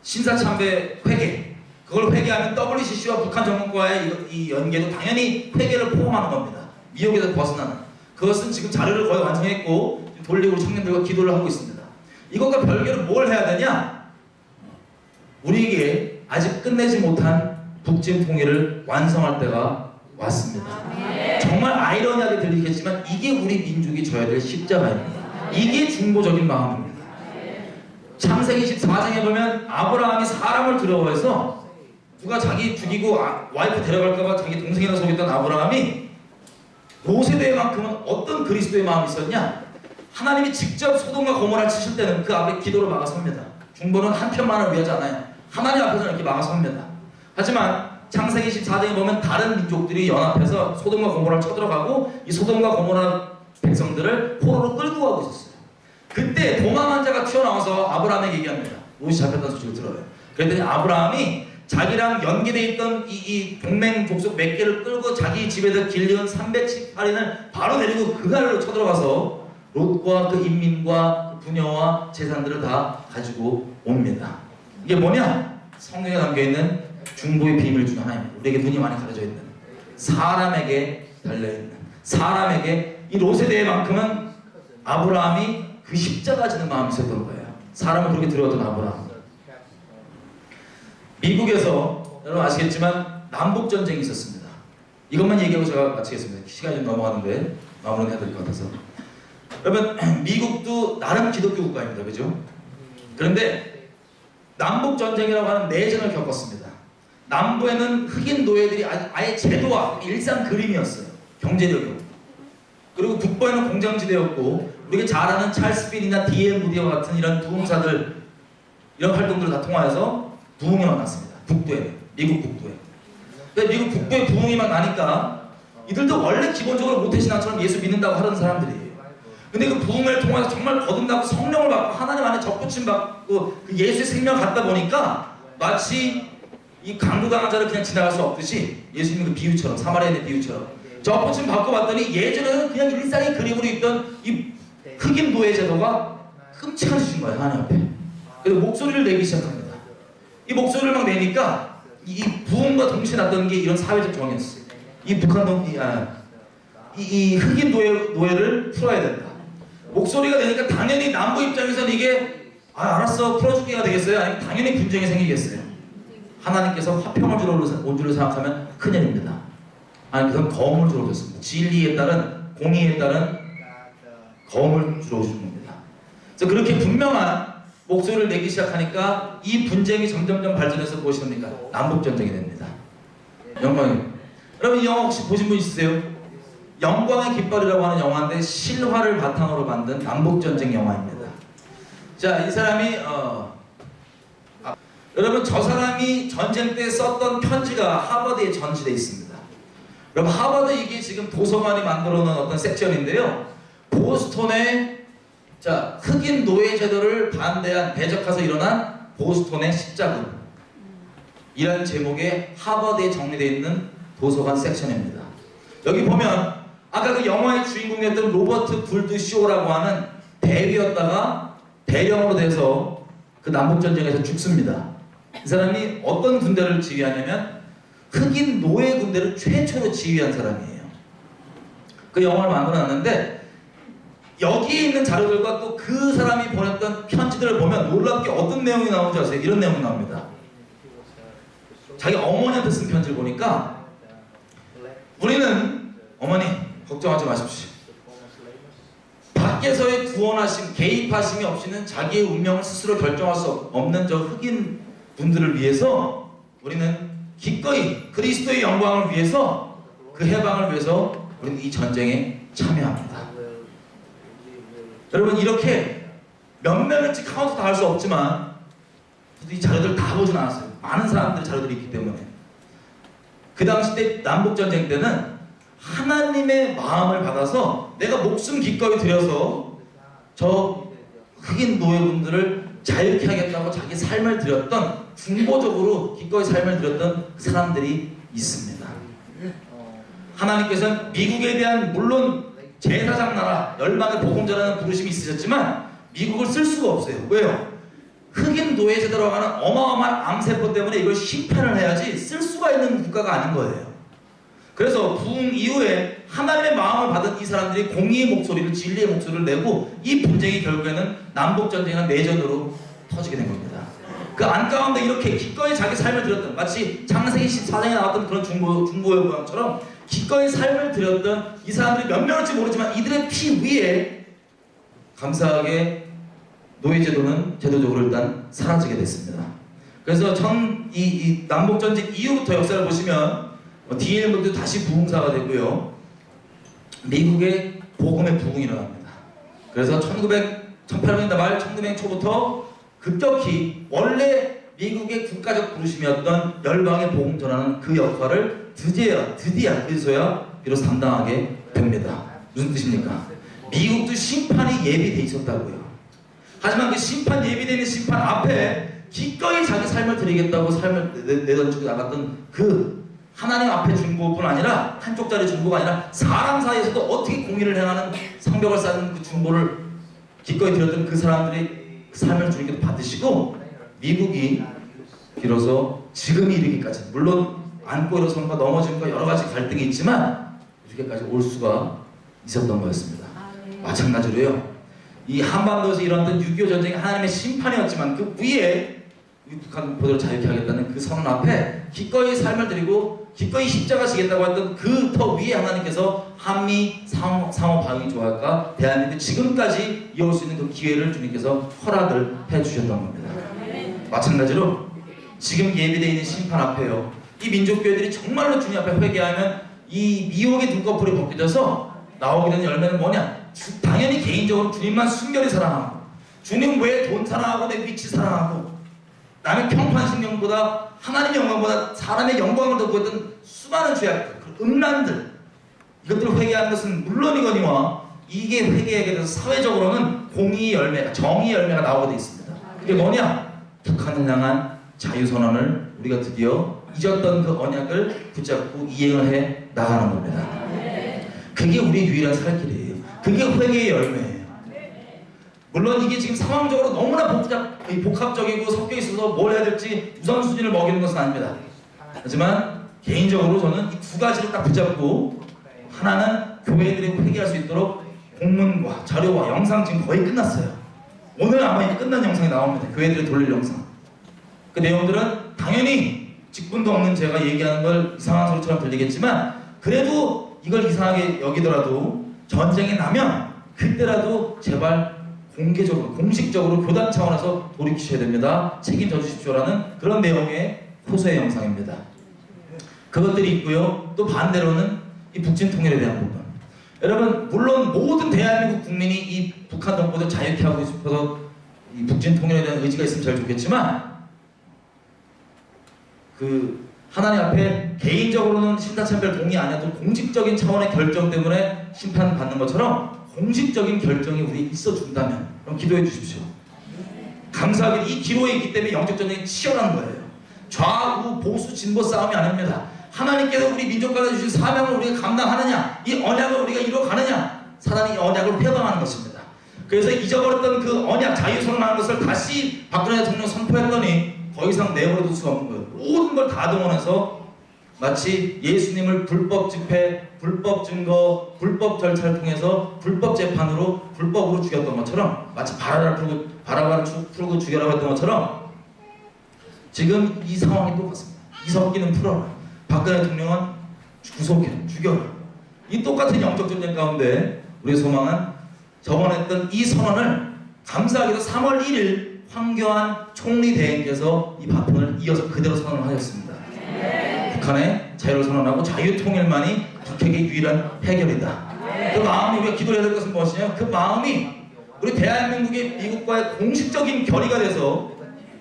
신사참배 회계, 그걸 회계하면 WCC와 북한 정권과의 이 연계도 당연히 회계를 포함하는 겁니다. 미혹에서 벗어나는. 그것은 지금 자료를 거의 완성했고 돌리고 청년들과 기도를 하고 있습니다. 이것과 별개로 뭘 해야 되냐? 우리에게 아직 끝내지 못한 북진 통일을 완성할 때가 왔습니다. 정말 아이러니하게 들리겠지만 이게 우리 민족이 져야 될 십자가입니다. 이게 중보적인 마음입니다. 창세기 24장에 보면 아브라함이 사람을 두려워해서 누가 자기 죽이고 와이프 데려갈까봐 자기 동생이라 속였던 아브라함이 롯세대만큼은 어떤 그리스도의 마음이 있었냐? 하나님이 직접 소돔과 고모라를 치실 때는 그 앞에 기도로 막아섭니다. 중보는 한 편만을 위하지 않아요. 하나님 앞에서 이렇게 막아섭니다. 하지만 창세기 24장에 보면 다른 민족들이 연합해서 소돔과 고모라를 쳐들어가고 이 소돔과 고모라 백성들을 포로로 끌고 가고 있었어요. 그때 도망한 자가 튀어나와서 아브라함에게 얘기합니다. 롯이 잡혔다는 소식을 들어요. 그랬더니 아브라함이 자기랑 연계되어 있던 이 동맹 족속 몇 개를 끌고 자기 집에서 길리은 318인을 바로 데리고 그갈로 쳐들어가서 롯과 그 인민과 그 부녀와 재산들을 다 가지고 옵니다. 이게 뭐냐? 성경에 담겨있는 중보의 비밀 중 하나입니다. 우리에게 눈이 많이 가려져 있는, 사람에게 달려있는, 사람에게 이 롯에 대해만큼은 아브라함이 그 십자가 지는 마음이 있었던 거예요. 사람을 그렇게 들어왔던 아브라함. 미국에서 여러분 아시겠지만 남북전쟁이 있었습니다. 이것만 얘기하고 제가 마치겠습니다. 시간이 좀 넘어가는데 마무리는 해야 될 것 같아서. 여러분 미국도 나름 기독교 국가입니다. 그죠? 그런데 남북전쟁이라고 하는 내전을 겪었습니다. 남부에는 흑인 노예들이 아예 제도와 일상 그림이었어요. 경제력이었고. 그리고 북부에는 공장지대였고 우리가 잘 아는 찰스 필이나 D.L. 무디와 같은 이런 부흥사들 이런 활동들을 다 통하여서 부흥이 만났습니다. 북부에, 미국 북부에. 근데 미국 북부에 부흥이 막 나니까 이들도 원래 기본적으로 모태신앙처럼 예수 믿는다고 하던 사람들이에요. 근데 그 부흥을 통해서 정말 거듭나고 성령을 받고 하나님 안에 접붙임 받고 그 예수의 생명을 갖다 보니까 마치 이 강도당한 자를 그냥 지나갈 수 없듯이 예수님의 그 비유처럼 사마리아인의 비유처럼 접붙임 받고 봤더니 예전에는 그냥 일상의 그림으로 있던 이 흑인 노예 제도가 끔찍한 짓인 거예요. 하나님 앞에. 그래서 목소리를 내기 시작합니다. 이 목소리를 막 내니까 이 부흥과 동시에 났던 게 이런 사회적 정의였어요. 이 북한 이 흑인 노예를 풀어야 된다. 목소리가 되니까 당연히 남부 입장에서는 이게 알았어 풀어줄게가 되겠어요? 아니면 당연히 분쟁이 생기겠어요? 하나님께서 화평을 주러 온 줄을 생각하면 큰일입니다. 아니 그건 거움을 주러 오셨습니다. 진리에 따른 공의에 따른 거움을 주러 오신 겁니다. 그래서 그렇게 분명한 목소리를 내기 시작하니까 이 분쟁이 점점점 발전해서 무엇이 됩니까? 남북전쟁이 됩니다. 영광이에요. 여러분 이 영화 혹시 보신 분 있으세요? 영광의 깃발이라고 하는 영화인데 실화를 바탕으로 만든 남북전쟁 영화입니다. 자, 이 사람이 여러분 저 사람이 전쟁 때 썼던 편지가 하버드에 전시되어 있습니다. 여러분 하버드 이게 지금 도서관이 만들어 놓은 어떤 섹션인데요. 보스턴에 자 흑인 노예 제도를 반대한 대적해서 일어난 보스턴의 십자군 이라는 제목의 하버드에 정리되어 있는 도서관 섹션입니다. 여기 보면 아까 그 영화의 주인공이었던 로버트 불드 쇼라고 하는 대위였다가 대령으로 돼서 그 남북전쟁에서 죽습니다. 이 사람이 어떤 군대를 지휘하냐면 흑인 노예 군대를 최초로 지휘한 사람이에요. 그 영화를 만들어놨는데 여기에 있는 자료들과 또 그 사람이 보냈던 편지들을 보면 놀랍게 어떤 내용이 나오는지 아세요? 이런 내용이 나옵니다. 자기 어머니한테 쓴 편지를 보니까 우리는 어머니 걱정하지 마십시오. 밖에서의 구원하심, 개입하심이 없이는 자기의 운명을 스스로 결정할 수 없는 저 흑인 분들을 위해서 우리는 기꺼이 그리스도의 영광을 위해서 그 해방을 위해서 우리는 이 전쟁에 참여합니다. 여러분 이렇게 몇몇을지 카운트 다 할 수 없지만 이 자료들 다 보진 않았어요. 많은 사람들의 자료들이 있기 때문에 그 당시 때 남북전쟁 때는 하나님의 마음을 받아서 내가 목숨 기꺼이 들여서 저 흑인 노예분들을 자유케 하겠다고 자기 삶을 들였던 중보적으로 기꺼이 삶을 들였던 사람들이 있습니다. 하나님께서는 미국에 대한 물론 제사장 나라 열방의 복음 전하는 부르심이 있으셨지만 미국을 쓸 수가 없어요. 왜요? 흑인 노예 제도라고 하는 어마어마한 암세포 때문에 이걸 심판을 해야지 쓸 수가 있는 국가가 아닌 거예요. 그래서 부흥 이후에 하나님의 마음을 받은 이 사람들이 공의의 목소리를 진리의 목소리를 내고 이 분쟁이 결국에는 남북전쟁이나 내전으로 터지게 된 겁니다. 그 안가운데 이렇게 기꺼이 자기 삶을 들였던 마치 창세기 14장에 나왔던 그런 중보의 모양처럼 기꺼이 삶을 들였던 이 사람들이 몇 명일지 모르지만 이들의 피 위에 감사하게 노예제도는 제도적으로 일단 사라지게 됐습니다. 그래서 이 남북전쟁 이후부터 역사를 보시면 DL도 다시 부흥사가 되고요. 미국의 복음의 부흥이 일어납니다. 그래서 1800년대 말 1900년 초부터 급격히 원래 미국의 국가적 부르심이었던 열방의 복음 전하는 그 역할을 드디어야 비로소 담당하게 됩니다. 무슨 뜻입니까? 미국도 심판이 예비돼 있었다고요. 하지만 그 심판 예비되는 심판 앞에 기꺼이 자기 삶을 드리겠다고 삶을 내던지고 나갔던 그 하나님 앞에 중보뿐 아니라 한쪽짜리 중보가 아니라 사람 사이에서도 어떻게 공의를 행하는 성벽을 쌓는 그 중보를 기꺼이 드렸던 그 사람들이 그 삶을 주님께서 받으시고 미국이 비로소 지금이 이르기까지 물론 안고 일어선과 넘어짐과 여러 가지 갈등이 있지만 이렇게까지 올 수가 있었던 거였습니다. 마찬가지로요. 이 한반도에서 일어났던 6.25 전쟁이 하나님의 심판이었지만 그 위에 북한 보도를 자유케 하겠다는 그 선언 앞에 기꺼이 삶을 드리고 기꺼이 십자가 지겠다고 했던 그 더 위에 하나님께서 한미 상호 방위 조약과 대한민국 지금까지 이어올 수 있는 그 기회를 주님께서 허락을 해주셨던 겁니다. 마찬가지로 지금 예비되어 있는 심판 앞에요. 이 민족교회들이 정말로 주님 앞에 회개하면 이 미혹의 눈꺼풀이 벗겨져서 나오게 되는 열매는 뭐냐? 당연히 개인적으로 주님만 순결히 사랑하고 주님 외에 돈 사랑하고 내 위치 사랑하고 남의 평판 신경보다 하나님의 영광보다 사람의 영광을 더 구했던 수많은 죄악들, 그 음란들 이것들을 회개하는 것은 물론이거니와 이게 회개하게 돼서 사회적으로는 공의의 열매가 정의의 열매가 나오게 되어 있습니다. 그게 뭐냐? 북한을 향한 자유선언을 우리가 드디어 잊었던 그 언약을 붙잡고 이행을 해 나가는 겁니다. 그게 우리의 유일한 살 길이에요. 그게 회개의 열매예요. 물론 이게 지금 상황적으로 너무나 복합적이고 섞여 있어서 뭘 해야 될지 우선순위를 먹이는 것은 아닙니다. 하지만 개인적으로 저는 이 두 가지를 딱 붙잡고, 하나는 교회들이 회개할 수 있도록 공문과 자료와 영상 지금 거의 끝났어요. 오늘 아마 이제 끝난 영상이 나옵니다. 교회들이 돌릴 영상. 그 내용들은 당연히 직분도 없는 제가 얘기하는 걸 이상한 소리처럼 들리겠지만, 그래도 이걸 이상하게 여기더라도 전쟁이 나면 그때라도 제발 공개적으로, 공식적으로 교단 차원에서 돌이키셔야 됩니다. 책임져 주십시오라는 그런 내용의 호소의 영상입니다. 그것들이 있고요. 또 반대로는 이 북진 통일에 대한 부분. 여러분, 물론 모든 대한민국 국민이 이 북한 동포들 자유케 하고 싶어서 이 북진 통일에 대한 의지가 있으면 제일 좋겠지만, 그 하나님 앞에 개인적으로는 신사참배를 동의 안 해도 공식적인 차원의 결정 때문에 심판받는 것처럼 공식적인 결정이 우리 있어준다면 그럼 기도해 주십시오. 감사하게 이 기로에 있기 때문에 영적 전쟁이 치열한 거예요. 좌우 보수 진보 싸움이 아닙니다. 하나님께서 우리 민족과에 주신 사명을 우리가 감당하느냐, 이 언약을 우리가 이뤄가느냐, 사단이 이 언약을 회방하는 것입니다. 그래서 잊어버렸던 그 언약, 자유선언하는 것을 다시 박근혜 대통령 선포했더니 더 이상 내버려둘 수가 없는 거예요. 모든 걸 다 동원해서 마치 예수님을 불법 집회, 불법 증거, 불법 절차를 통해서 불법 재판으로 불법으로 죽였던 것처럼, 마치 바라바를 풀고 죽여라고 했던 것처럼 지금 이 상황이 똑같습니다. 이석기는 풀어라, 박근혜 대통령은 구속해, 죽여라. 이 똑같은 영적 전쟁 가운데 우리의 소망은 저번에 했던 이 선언을 감사하게도 3월 1일 황교안 총리 대행께서 이 바톤을 이어서 그대로 선언을 하셨습니다. 북한의 자유를 선언하고 자유통일만이 북핵의 유일한 해결이다. 그 마음이, 우리가 기도해야 될 것은 무엇이냐? 그 마음이 우리 대한민국이 미국과의 공식적인 결의가 돼서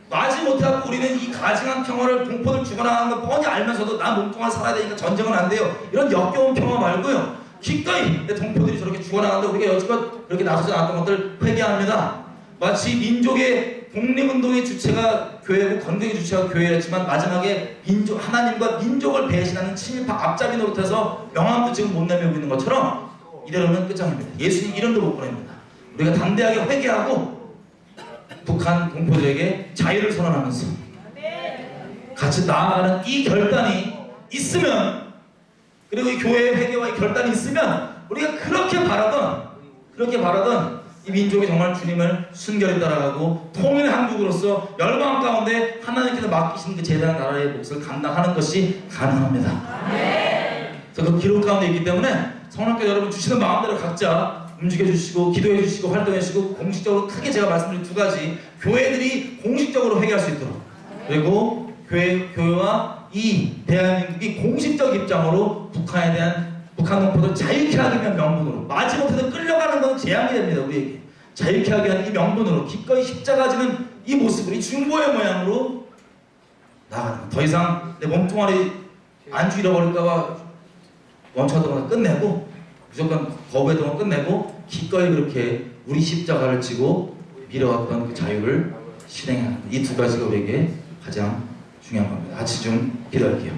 마지 못하고 우리는 이 가증한 평화를 동포들 죽어나가는 거 뻔히 알면서도 나 몸뚱아리 살아야 되니까 전쟁은 안 돼요, 이런 역겨운 평화 말고요, 기꺼이 내 동포들이 저렇게 죽어나가는데 우리가 여지껏 그렇게 나서지 않았던 것들 회개합니다. 마치 민족의 독립운동의 주체가 교회고 건국의 주체가 교회였지만 마지막에 하나님과 민족을 배신하는 친일파 앞잡이 노릇해서 명함도 지금 못 내밀고 있는 것처럼 이대로는 끝장입니다. 예수님 이름도 못 보냅니다. 우리가 담대하게 회개하고 북한 동포들에게 자유를 선언하면서 같이 나아가는 이 결단이 있으면, 그리고 이 교회의 회개와 이 결단이 있으면 우리가 그렇게 바라던 이 민족이 정말 주님을 순결히 따라가고 통일 한국으로서 열방 가운데 하나님께서 맡기신 그 제대한 나라의 몫을 감당하는 것이 가능합니다. 그래서 그 기록 가운데 있기 때문에 성령께서 여러분 주시는 마음대로 각자 움직여 주시고 기도해 주시고 활동해 주시고, 공식적으로 크게 제가 말씀드린 두 가지, 교회들이 공식적으로 회개할 수 있도록, 그리고 교회와 이 대한민국이 공식적 입장으로 북한에 대한 북한 동포들 자유케 하기 위한 명분으로, 마지못해서 끌려가는 건 재앙이 됩니다. 우리에게 자유케 하기 위한 이 명분으로 기꺼이 십자가 지는 이 모습을, 이 중보의 모양으로 나가는, 더 이상 내 몸뚱아리 안주 잃어버릴까봐 멈춰던 걸 끝내고, 무조건 거부했던 걸 끝내고 기꺼이 그렇게 우리 십자가를 지고 밀어왔던 그 자유를 실행하는, 이 두 가지가 우리에게 가장 중요한 겁니다. 같이 좀 기도할게요.